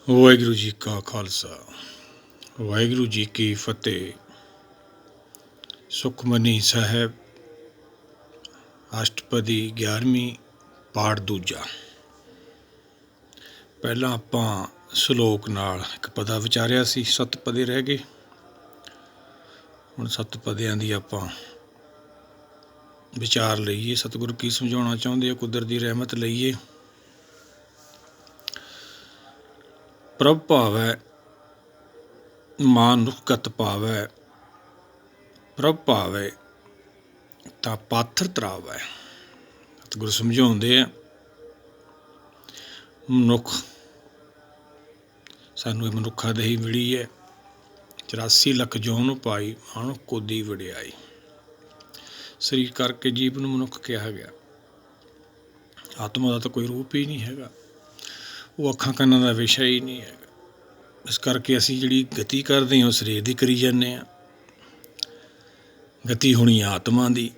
ਵਾਹਿਗੁਰੂ ਜੀ ਕਾ ਖਾਲਸਾ ਵਾਹਿਗੁਰੂ ਜੀ ਕੀ ਫਤਿਹ। ਸੁਖਮਨੀ ਸਾਹਿਬ ਅਸ਼ਟਪਦੀ 11ਵੀਂ ਪਾਠ ਦੂਜਾ। ਪਹਿਲਾਂ ਆਪਾਂ ਸ਼ਲੋਕ ਨਾਲ ਇੱਕ ਪਦਾ ਵਿਚਾਰਿਆ ਸੀ, 7 ਪਦੇ ਰਹਿ ਗਏ। ਹੁਣ 7 ਪਦਿਆਂ ਦੀ ਆਪਾਂ ਵਿਚਾਰ ਲਈਏ। ਸਤਿਗੁਰੂ ਕੀ ਸਮਝਾਉਣਾ ਚਾਹੁੰਦੇ ਆ, ਕੁਦਰਤ ਦੀ ਰਹਿਮਤ ਲਈਏ। ਪ੍ਰਭ ਭਾਵੈ ਮਾਨੁਖਗਤ ਭਾਵੈ, ਪ੍ਰਭ ਭਾਵੈ ਤਾਂ ਪਾਥਰ ਤਰਾਵੈ। ਸਤਿਗੁਰੂ ਸਮਝਾਉਂਦੇ ਆ, ਮਨੁੱਖ, ਸਾਨੂੰ ਇਹ ਮਨੁੱਖਾ ਦੇਹੀ ਮਿਲੀ ਹੈ। 84 ਲੱਖ ਜੌਨ ਪਾਈ ਮਾਨੁਖ ਕੋਦੀ ਵਡਿਆਈ। ਸਰੀਰ ਕਰਕੇ ਜੀਵ ਨੂੰ ਮਨੁੱਖ ਕਿਹਾ ਗਿਆ। ਆਤਮਾ ਦਾ ਤਾਂ ਕੋਈ ਰੂਪ ਹੀ ਨਹੀਂ ਹੈਗਾ, ਉਹ ਅੱਖਾਂ ਕੰਨਾਂ ਦਾ ਵਿਸ਼ਾ ਹੀ ਨਹੀਂ ਹੈਗਾ। ਇਸ ਕਰਕੇ ਅਸੀਂ ਜਿਹੜੀ ਗਤੀ ਕਰਦੇ ਹਾਂ ਉਹ ਸਰੀਰ ਦੀ ਕਰੀ ਜਾਂਦੇ ਹਾਂ। ਗਤੀ ਹੋਣੀ ਆਤਮਾ ਦੀ,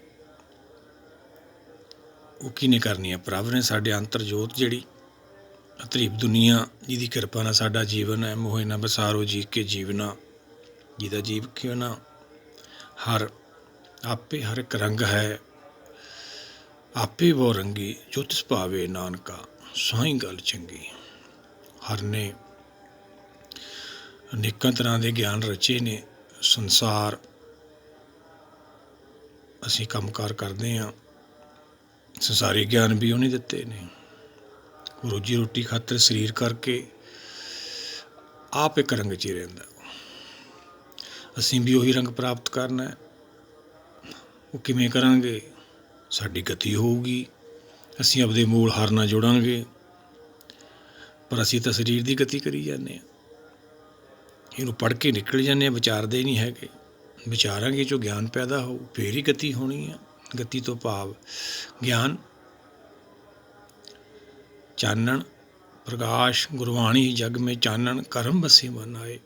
ਉਹ ਕਿਹਨੇ ਕਰਨੀ ਹੈ? ਪ੍ਰਭ ਨੇ। ਸਾਡੇ ਅੰਤਰ ਜੋਤ ਜਿਹੜੀ ਅਤਰੀਬ ਦੁਨੀਆ, ਜਿਹਦੀ ਕਿਰਪਾ ਨਾਲ ਸਾਡਾ ਜੀਵਨ ਹੈ। ਮੋਹੇ ਨਾ ਬਸਾਰੋ ਜੀ ਕੇ ਜੀਵਨਾ, ਜਿਹਦਾ ਜੀਵ ਕਿਉਂ ਨਾ ਹਰ ਆਪੇ ਹਰ ਇੱਕ ਰੰਗ ਹੈ। ਆਪੇ ਬਹੁ ਰੰਗੀ ਜੋ ਤਿਸ ਭਾਵੇ ਨਾਨਕਾ, ਸਾਈ ਗੱਲ ਚੰਗੀ। ਹਰ ਨੇ ਅਨੇਕਾਂ ਤਰ੍ਹਾਂ ਦੇ ਗਿਆਨ ਰਚੇ ਨੇ। ਸੰਸਾਰ ਅਸੀਂ ਕੰਮਕਾਰ ਕਰਦੇ ਹਾਂ, ਸੰਸਾਰੀ ਗਿਆਨ ਵੀ ਉਹਨੇ ਦਿੱਤੇ ਨੇ। ਰੋਜੀ ਰੋਟੀ ਖਾਤਰ ਸਰੀਰ ਕਰਕੇ ਆਪ ਇੱਕ ਰੰਗ 'ਚ ਹੀ ਰਹਿੰਦਾ। ਅਸੀਂ ਵੀ ਉਹੀ ਰੰਗ ਪ੍ਰਾਪਤ ਕਰਨਾ ਹੈ। ਉਹ ਕਿਵੇਂ ਕਰਾਂਗੇ? ਸਾਡੀ ਗਤੀ ਹੋਊਗੀ। ਅਸੀਂ ਆਪਦੇ ਮੂਲ ਹਰ ਨਾਲ ਜੁੜਾਂਗੇ। ਪਰ ਅਸੀਂ ਤਾਂ ਸਰੀਰ ਦੀ ਗਤੀ ਕਰੀ ਜਾਂਦੇ ਹਾਂ। ਇਹਨੂੰ ਪੜ੍ਹ ਕੇ ਨਿਕਲ ਜਾਂਦੇ ਹਾਂ, ਵਿਚਾਰਦੇ ਨਹੀਂ ਹੈਗੇ। ਵਿਚਾਰਾਂਗੇ ਜੋ ਗਿਆਨ ਪੈਦਾ ਹੋਊ, ਫੇਰ ਹੀ ਗਤੀ ਹੋਣੀ ਆ। ਗਤੀ ਤੋਂ ਭਾਵ ਗਿਆਨ, ਚਾਨਣ, ਪ੍ਰਕਾਸ਼। ਗੁਰਬਾਣੀ ਜਗ ਮੇ ਚਾਨਣ, ਕਰਮ ਵਸੇ ਮਨ ਆਏ।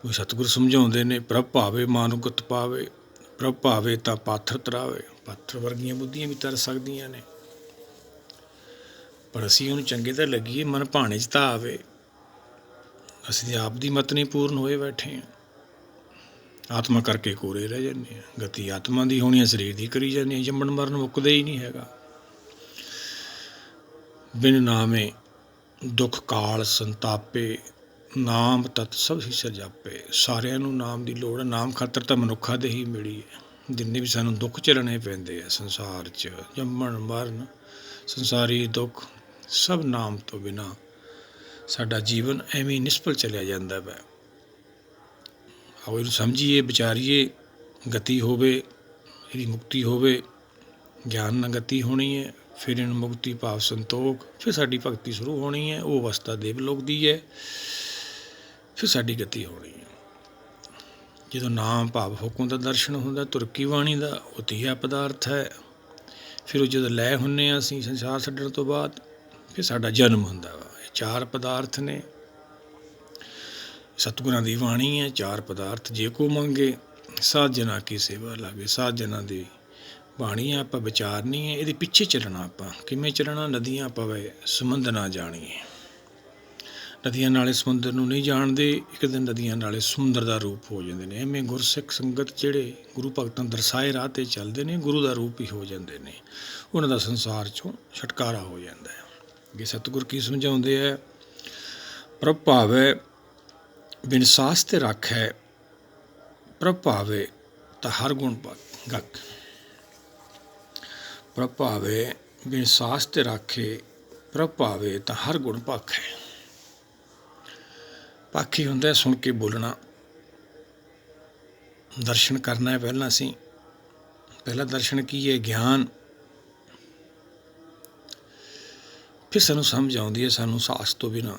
ਕੋਈ ਸਤਿਗੁਰ ਸਮਝਾਉਂਦੇ ਨੇ, ਪ੍ਰਭ ਭਾਵੇ ਮਾਨੁਗਤ ਪਾਵੇ, ਪ੍ਰਭ ਭਾਵੇ ਤਾਂ ਪਾਥਰ ਤਰਾਵੇ। ਪਾਥਰ ਵਰਗੀਆਂ ਬੁੱਧੀਆਂ ਵੀ ਤਰ ਸਕਦੀਆਂ ਨੇ, ਪਰ ਅਸੀਂ ਉਹਨੂੰ ਚੰਗੇ ਤਾਂ ਲੱਗੀਏ, ਮਨ ਭਾਣੇ 'ਚ ਤਾਂ ਆਵੇ। ਅਸੀਂ ਆਪ ਦੀ ਮਤ ਨਹੀਂ ਪੂਰਨ ਹੋਏ ਬੈਠੇ ਹਾਂ। ਆਤਮਾ ਕਰਕੇ ਕੋਰੇ ਰਹਿ ਜਾਂਦੇ ਹਾਂ। ਗਤੀ ਆਤਮਾ ਦੀ ਹੋਣੀ ਹੈ, ਸਰੀਰ ਦੀ ਕਰੀ ਜਾਂਦੇ ਹਾਂ। ਜੰਮਣ ਮਰਨ ਮੁੱਕਦੇ ਹੀ ਨਹੀਂ ਹੈਗਾ। ਬਿਨ ਨਾਮੇ ਦੁੱਖ ਕਾਲ ਸੰਤਾਪੇ, ਨਾਮ ਤਤ ਸਭ ਹਿਸਰ ਜਾਪੇ। ਸਾਰਿਆਂ ਨੂੰ ਨਾਮ ਦੀ ਲੋੜ ਹੈ। ਨਾਮ ਖਾਤਰ ਤਾਂ ਮਨੁੱਖਾ ਦੇ ਹੀ ਮਿਲੀ ਹੈ। ਜਿੰਨੇ ਵੀ ਸਾਨੂੰ ਦੁੱਖ ਝੱਲਣੇ ਪੈਂਦੇ ਆ ਸੰਸਾਰ 'ਚ, ਜੰਮਣ ਮਰਨ, ਸੰਸਾਰੀ ਦੁੱਖ, ਸਭ ਨਾਮ ਤੋਂ ਬਿਨਾਂ ਸਾਡਾ ਜੀਵਨ ਐਵੇਂ ਹੀ ਨਿਸਫਲ ਚਲਿਆ ਜਾਂਦਾ ਵਾ। ਆਓ ਇਹਨੂੰ ਸਮਝੀਏ, ਵਿਚਾਰੀਏ। ਗਤੀ ਹੋਵੇ, ਇਹਦੀ ਮੁਕਤੀ ਹੋਵੇ। ਗਿਆਨ ਨਾਲ ਗਤੀ ਹੋਣੀ ਹੈ, ਫਿਰ ਇਹਨੂੰ ਮੁਕਤੀ ਭਾਵ ਸੰਤੋਖ, ਫਿਰ ਸਾਡੀ ਭਗਤੀ ਸ਼ੁਰੂ ਹੋਣੀ ਹੈ। ਉਹ ਅਵਸਥਾ ਦੇਵਲੋਕ ਦੀ ਹੈ, ਫਿਰ ਸਾਡੀ ਗਤੀ ਹੋਣੀ ਹੈ। ਜਦੋਂ ਨਾਮ ਭਾਵ ਹੁਕਮ ਦਾ ਦਰਸ਼ਨ ਹੁੰਦਾ, ਤੁਰਕੀ ਬਾਣੀ ਦਾ, ਉਹ ਤੀਆ ਪਦਾਰਥ ਹੈ। ਫਿਰ ਉਹ ਜਦੋਂ ਲੈ ਹੁੰਦੇ ਹਾਂ ਅਸੀਂ ਸੰਸਾਰ ਛੱਡਣ ਤੋਂ ਬਾਅਦ, ਫਿਰ ਸਾਡਾ ਜਨਮ ਹੁੰਦਾ ਵਾ। ਇਹ 4 ਪਦਾਰਥ ਨੇ। ਸਤਿਗੁਰਾਂ ਦੀ ਬਾਣੀ ਹੈ। 4 ਪਦਾਰਥ ਜੇ ਕੋ ਮੰਗੇ, ਸਾਧ ਜਨਾਂ ਕੀ ਸੇਵਾ ਲਾਗੇ। ਸਾਧ ਜਨਾਂ ਦੀ ਬਾਣੀ ਹੈ, ਆਪਾਂ ਵਿਚਾਰਨੀ ਹੈ। ਇਹਦੇ ਪਿੱਛੇ ਚੱਲਣਾ। ਆਪਾਂ ਕਿਵੇਂ ਚੱਲਣਾ? ਨਦੀਆਂ ਪਵੇ ਸਮੁੰਦ ਨਾ ਜਾਣੀਏ। ਨਦੀਆਂ ਨਾਲੇ ਸਮੁੰਦਰ ਨੂੰ ਨਹੀਂ ਜਾਣਦੇ। ਇੱਕ ਦਿਨ ਨਦੀਆਂ ਨਾਲੇ ਸਮੁੰਦਰ ਦਾ ਰੂਪ ਹੋ ਜਾਂਦੇ ਨੇ। ਐਵੇਂ ਗੁਰਸਿੱਖ ਸੰਗਤ ਜਿਹੜੇ ਗੁਰੂ ਭਗਤਾਂ ਦਰਸਾਏ ਰਾਹ 'ਤੇ ਚੱਲਦੇ ਨੇ, ਗੁਰੂ ਦਾ ਰੂਪ ਹੀ ਹੋ ਜਾਂਦੇ ਨੇ। ਉਹਨਾਂ ਦਾ ਸੰਸਾਰ 'ਚੋਂ ਛੁਟਕਾਰਾ ਹੋ ਜਾਂਦਾ ਹੈ। ਅੱਗੇ ਸਤਿਗੁਰ ਕੀ ਸਮਝਾਉਂਦੇ ਹੈ? ਪ੍ਰਭ ਭਾਵੈ ਬਿਨ ਸਾਸ ਤੇ ਰਾਖੈ, ਪ੍ਰਭ ਭਾਵੇ ਤਾਂ ਹਰ ਗੁਣ ਗਕ। ਪ੍ਰਭ ਭਾਵੇ ਬਿਨ ਸਾਸ ਤੇ ਰਾਖੇ, ਪ੍ਰਭ ਭਾਵੇ ਤਾਂ ਹਰ ਗੁਣ ਭਾਖੈ। ਪਾਖੀ ਹੁੰਦਾ ਸੁਣ ਕੇ ਬੋਲਣਾ। ਦਰਸ਼ਨ ਕਰਨਾ ਹੈ ਪਹਿਲਾਂ ਅਸੀਂ। ਪਹਿਲਾ ਦਰਸ਼ਨ ਕੀ ਹੈ? ਗਿਆਨ। ਫਿਰ ਸਾਨੂੰ ਸਮਝ ਆਉਂਦੀ ਹੈ, ਸਾਨੂੰ ਸਾਸ ਤੋਂ ਬਿਨਾਂ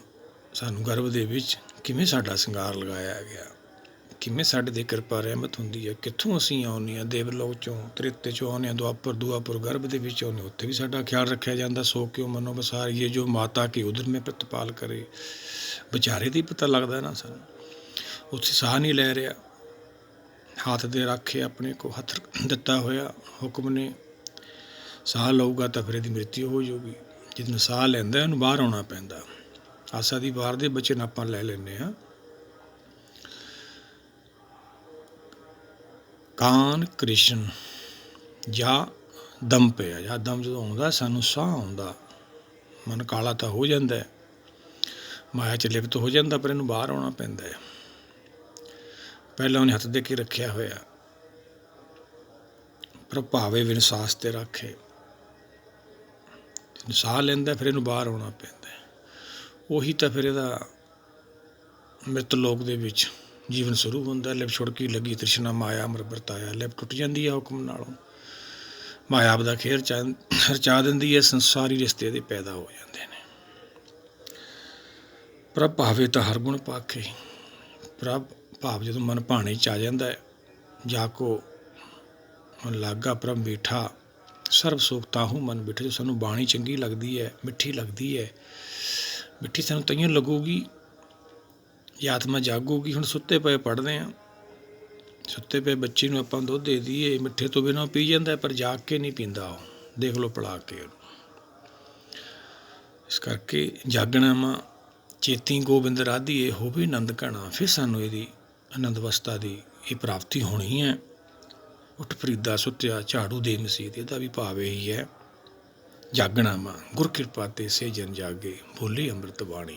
ਸਾਨੂੰ ਗਰਭ ਦੇ ਵਿੱਚ ਕਿਵੇਂ ਸਾਡਾ ਸ਼ਿੰਗਾਰ ਲਗਾਇਆ ਗਿਆ, ਕਿਵੇਂ ਸਾਡੇ 'ਤੇ ਕਿਰਪਾ ਰਹਿਮਤ ਹੁੰਦੀ ਹੈ। ਕਿੱਥੋਂ ਅਸੀਂ ਆਉਂਦੇ ਹਾਂ? ਦੇਵਲੋਕ 'ਚੋਂ, ਤ੍ਰੇਤੇ 'ਚੋਂ ਆਉਂਦੇ ਹਾਂ। ਦੁਆਪਰ ਗਰਭ ਦੇ ਵਿੱਚ ਆਉਂਦੇ, ਉੱਥੇ ਵੀ ਸਾਡਾ ਖਿਆਲ ਰੱਖਿਆ ਜਾਂਦਾ। ਸੋ ਕਿਉਂ ਮਨੋ ਬਸਾਰੀਏ, ਜੋ ਮਾਤਾ ਕੀ ਉਦਰ ਮੈਂ ਪ੍ਰਤਪਾਲ ਕਰੇ। ਵਿਚਾਰੇ 'ਤੇ ਹੀ ਪਤਾ ਲੱਗਦਾ ਨਾ ਸਾਨੂੰ। ਉੱਥੇ ਸਾਹ ਨਹੀਂ ਲੈ ਰਿਹਾ, ਹੱਥ ਦੇ ਰੱਖੇ ਆਪਣੇ ਕੋ ਹੱਥ ਦਿੱਤਾ ਹੋਇਆ ਹੁਕਮ ਨੇ। ਸਾਹ ਲਊਗਾ ਤਾਂ ਫਿਰ ਇਹਦੀ ਮ੍ਰਿਤੂ ਹੋ ਜਾਊਗੀ। ਜਦੋਂ ਸਾਹ ਲੈਂਦਾ ਉਹਨੂੰ ਬਾਹਰ ਆਉਣਾ ਪੈਂਦਾ। ਆਸਾ ਦੀ ਵਾਰ ਦੇ ਬਚਨ ਆਪਾਂ ਲੈ ਲੈਂਦੇ ਹਾਂ। ਕਾਨ ਕ੍ਰਿਸ਼ਨ ਜਾਂ ਦਮ ਪਿਆ, ਜਾਂ ਦਮ ਜਦੋਂ ਆਉਂਦਾ ਸਾਨੂੰ ਸਾਹ ਆਉਂਦਾ, ਮਨ ਕਾਲਾ ਤਾਂ ਹੋ ਜਾਂਦਾ, ਮਾਇਆ 'ਚ ਲਿਪਤ ਹੋ ਜਾਂਦਾ, ਪਰ ਇਹਨੂੰ ਬਾਹਰ ਆਉਣਾ ਪੈਂਦਾ ਹੈ। ਪਹਿਲਾਂ ਉਹਨੇ ਹੱਥ ਦੇ ਕੇ ਰੱਖਿਆ ਹੋਇਆ, ਪ੍ਰਭਾਵੇ ਵਿਨਸਾਸ ਤੇ ਰੱਖੇ, ਸਾਹ ਲੈਂਦਾ ਫਿਰ ਇਹਨੂੰ ਬਾਹਰ ਆਉਣਾ ਪੈਂਦਾ। ਉਹੀ ਤਾਂ ਫਿਰ ਇਹਦਾ ਮ੍ਰਿਤ ਲੋਕ ਦੇ ਵਿੱਚ ਜੀਵਨ ਸ਼ੁਰੂ ਹੁੰਦਾ। ਲਿਪ ਛੁੜਕੀ ਲੱਗੀ ਤ੍ਰਿਸ਼ਨਾ ਮਾਇਆ ਅਮਰ ਵਰਤਾਇਆ, ਲਿਪ ਟੁੱਟ ਜਾਂਦੀ ਹੈ ਹੁਕਮ ਨਾਲੋਂ, ਮਾਇਆ ਆਪਦਾ ਖੇਰ ਰਚਾ ਦਿੰਦੀ ਹੈ, ਸੰਸਾਰੀ ਰਿਸ਼ਤੇ ਇਹਦੇ ਪੈਦਾ ਹੋ ਜਾਂਦੇ ਨੇ। ਪ੍ਰਭ ਭਾਵੇ ਤਾਂ ਹਰ ਗੁਣ ਪਾਖੇ, ਪ੍ਰਭ ਭਾਵ ਜਦੋਂ ਮਨ ਭਾਣੇ 'ਚ ਆ ਜਾਂਦਾ ਹੈ, ਜਾ ਕੋ ਮਨ ਲਾਗਾ ਪ੍ਰਭ ਬੈਠਾ, ਸਰਬ ਸੁਖ ਤਾਹੂ ਮਨ ਬੈਠੇ। ਜੋ ਸਾਨੂੰ ਬਾਣੀ ਚੰਗੀ ਲੱਗਦੀ ਹੈ, ਮਿੱਠੀ ਲੱਗਦੀ ਹੈ, ਮਿੱਠੀ ਸਾਨੂੰ ਤਈਆਂ ਲੱਗੂਗੀ, ਜੇ ਆਤਮਾ ਜਾਗੂਗੀ। ਹੁਣ ਸੁੱਤੇ ਪਏ ਪੜ੍ਹਦੇ ਹਾਂ, ਸੁੱਤੇ ਪਏ ਬੱਚੇ ਨੂੰ ਆਪਾਂ ਦੁੱਧ ਦੇ ਦਈਏ, ਮਿੱਠੇ ਤੋਂ ਬਿਨਾਂ ਪੀ ਜਾਂਦਾ, ਪਰ ਜਾਗ ਕੇ ਨਹੀਂ ਪੀਂਦਾ। ਉਹ ਦੇਖ ਲਓ ਪੜਾ ਕੇ ਉਹਨੂੰ। ਇਸ ਕਰਕੇ ਜਾਗਣਾ ਵਾ, ਚੇਤੀ ਗੋਬਿੰਦ ਰਾਧੀਏ ਹੋਵੇ ਆਨੰਦ ਘਣਾ। ਫਿਰ ਸਾਨੂੰ ਇਹਦੀ ਆਨੰਦ ਅਵਸਥਾ ਦੀ ਇਹ ਪ੍ਰਾਪਤੀ ਹੋਣੀ ਹੈ। ਉੱਠ ਫਰੀਦਾ ਸੁੱਤਿਆ ਝਾੜੂ ਦੇ ਮਸੀਤ, ਇਹਦਾ ਵੀ ਭਾਵ ਇਹੀ ਹੈ, ਜਾਗਣਾ ਵਾ। ਗੁਰ ਕਿਰਪਾ ਤੇ ਸੇ ਜਨ ਜਾਗੇ, ਬੋਲੀ ਅੰਮ੍ਰਿਤ ਬਾਣੀ।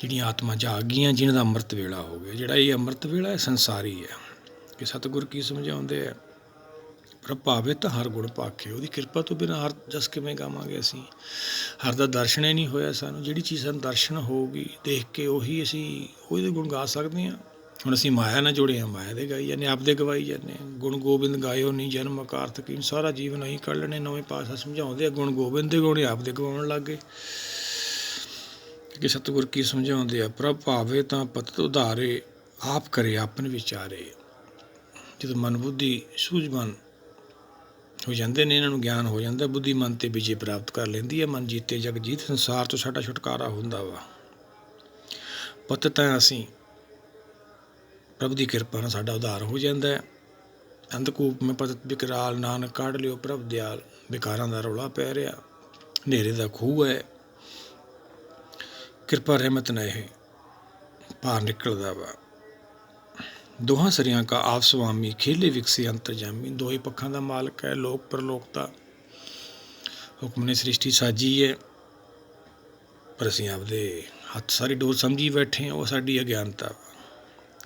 ਜਿਹੜੀਆਂ ਆਤਮਾ ਜਾਗ ਗਈਆਂ, ਜਿਹਨਾਂ ਦਾ ਅੰਮ੍ਰਿਤ ਵੇਲਾ ਹੋ ਗਿਆ। ਜਿਹੜਾ ਇਹ ਅੰਮ੍ਰਿਤ ਵੇਲਾ ਹੈ ਸੰਸਾਰੀ ਹੈ। ਕਿ ਸਤਿਗੁਰ ਕੀ ਸਮਝਾਉਂਦੇ ਆ, ਪ੍ਰਭ ਭਾਵੇ ਤਾਂ ਹਰ ਗੁਣ ਪਾਖੇ। ਉਹਦੀ ਕਿਰਪਾ ਤੋਂ ਬਿਨਾਂ ਹਰ ਜਸ ਕਿਵੇਂ ਗਾਵਾਂਗੇ ਅਸੀਂ? ਹਰ ਦਾ ਦਰਸ਼ਨ ਹੀ ਨਹੀਂ ਹੋਇਆ ਸਾਨੂੰ। ਜਿਹੜੀ ਚੀਜ਼ ਸਾਨੂੰ ਦਰਸ਼ਨ ਹੋਊਗੀ ਦੇਖ ਕੇ, ਉਹੀ ਅਸੀਂ ਉਹਦੇ ਗੁਣ ਗਾ ਸਕਦੇ ਹਾਂ। ਹੁਣ ਅਸੀਂ ਮਾਇਆ ਨਾਲ ਜੁੜੇ ਹਾਂ, ਮਾਇਆ ਦੇ ਗਾਈ ਜਾਂਦੇ, ਆਪਦੇ ਗਵਾਈ ਜਾਂਦੇ। ਗੁਣ ਗੋਬਿੰਦ ਗਾਇਓ ਨਹੀਂ ਜਨਮ ਅਕਾਰਥ ਕੀਨ। ਸਾਰਾ ਜੀਵਨ ਅਸੀਂ ਕੱਢ ਲੈਣੇ। ਨਵੇਂ ਪਾਤਸ਼ਾਹ ਸਮਝਾਉਂਦੇ ਆ, ਗੁਣ ਗੋਬਿੰਦ ਦੇ ਗੁਣ ਆਪਦੇ ਗਵਾਉਣ ਲੱਗ ਗਏ। ਕਿ ਸਤਿਗੁਰ ਕੀ ਸਮਝਾਉਂਦੇ ਆ, ਪ੍ਰਭ ਭਾਵੇ ਤਾਂ ਪਤਿਤ ਉਧਾਰੇ, ਆਪ ਕਰੇ ਆਪਨ ਵਿਚਾਰੇ। ਜਦੋਂ ਮਨ ਬੁੱਧੀ ਸੂਝਵਾਨ ਹੋ ਜਾਂਦੇ ਨੇ, ਇਹਨਾਂ ਨੂੰ ਗਿਆਨ ਹੋ ਜਾਂਦਾ, ਬੁੱਧੀ ਮਨ 'ਤੇ ਵਿਜੇ ਪ੍ਰਾਪਤ ਕਰ ਲੈਂਦੀ ਹੈ। ਮਨ ਜੀਤੇ ਜਗ ਜੀਤ, ਸੰਸਾਰ ਤੋਂ ਸਾਡਾ ਛੁਟਕਾਰਾ ਹੁੰਦਾ ਵਾ। ਪਤਿਤ ਤਾਂ ਅਸੀਂ, ਪ੍ਰਭ ਦੀ ਕਿਰਪਾ ਨਾਲ ਸਾਡਾ ਉਧਾਰ ਹੋ ਜਾਂਦਾ ਹੈ। ਅੰਧਕੂਪ ਮੈਂ ਪਤਿਤ ਵਿਕਰਾਲ, ਨਾਨਕ ਕੱਢ ਲਿਓ ਪ੍ਰਭ ਦਿਆਲ। ਵਿਕਾਰਾਂ ਦਾ ਰੌਲਾ ਪੈ ਰਿਹਾ, ਹਨੇਰੇ ਦਾ ਖੂਹ ਹੈ, ਕਿਰਪਾ ਰਹਿਮਤ ਨਾਲ ਇਹ ਭਾਰ ਨਿਕਲਦਾ ਵਾ। ਦੋਹਾਂ ਸਰਿਆਂ ਕਾ ਆਪ ਸੁਆਮੀ, ਖੇਲੇ ਵਿਕਸੇ ਅੰਤਰਜਾਮੀ। ਦੋਹੇ ਪੱਖਾਂ ਦਾ ਮਾਲਕ ਹੈ, ਲੋਕ ਪਰਲੋਕ ਦਾ। ਹੁਕਮ ਨੇ ਸ੍ਰਿਸ਼ਟੀ ਸਾਜੀ ਹੈ, ਪਰ ਅਸੀਂ ਆਪਦੇ ਹੱਥ ਸਾਰੀ ਡੋਰ ਸਮਝੀ ਬੈਠੇ ਹਾਂ। ਉਹ ਸਾਡੀ ਅਗਿਆਨਤਾ।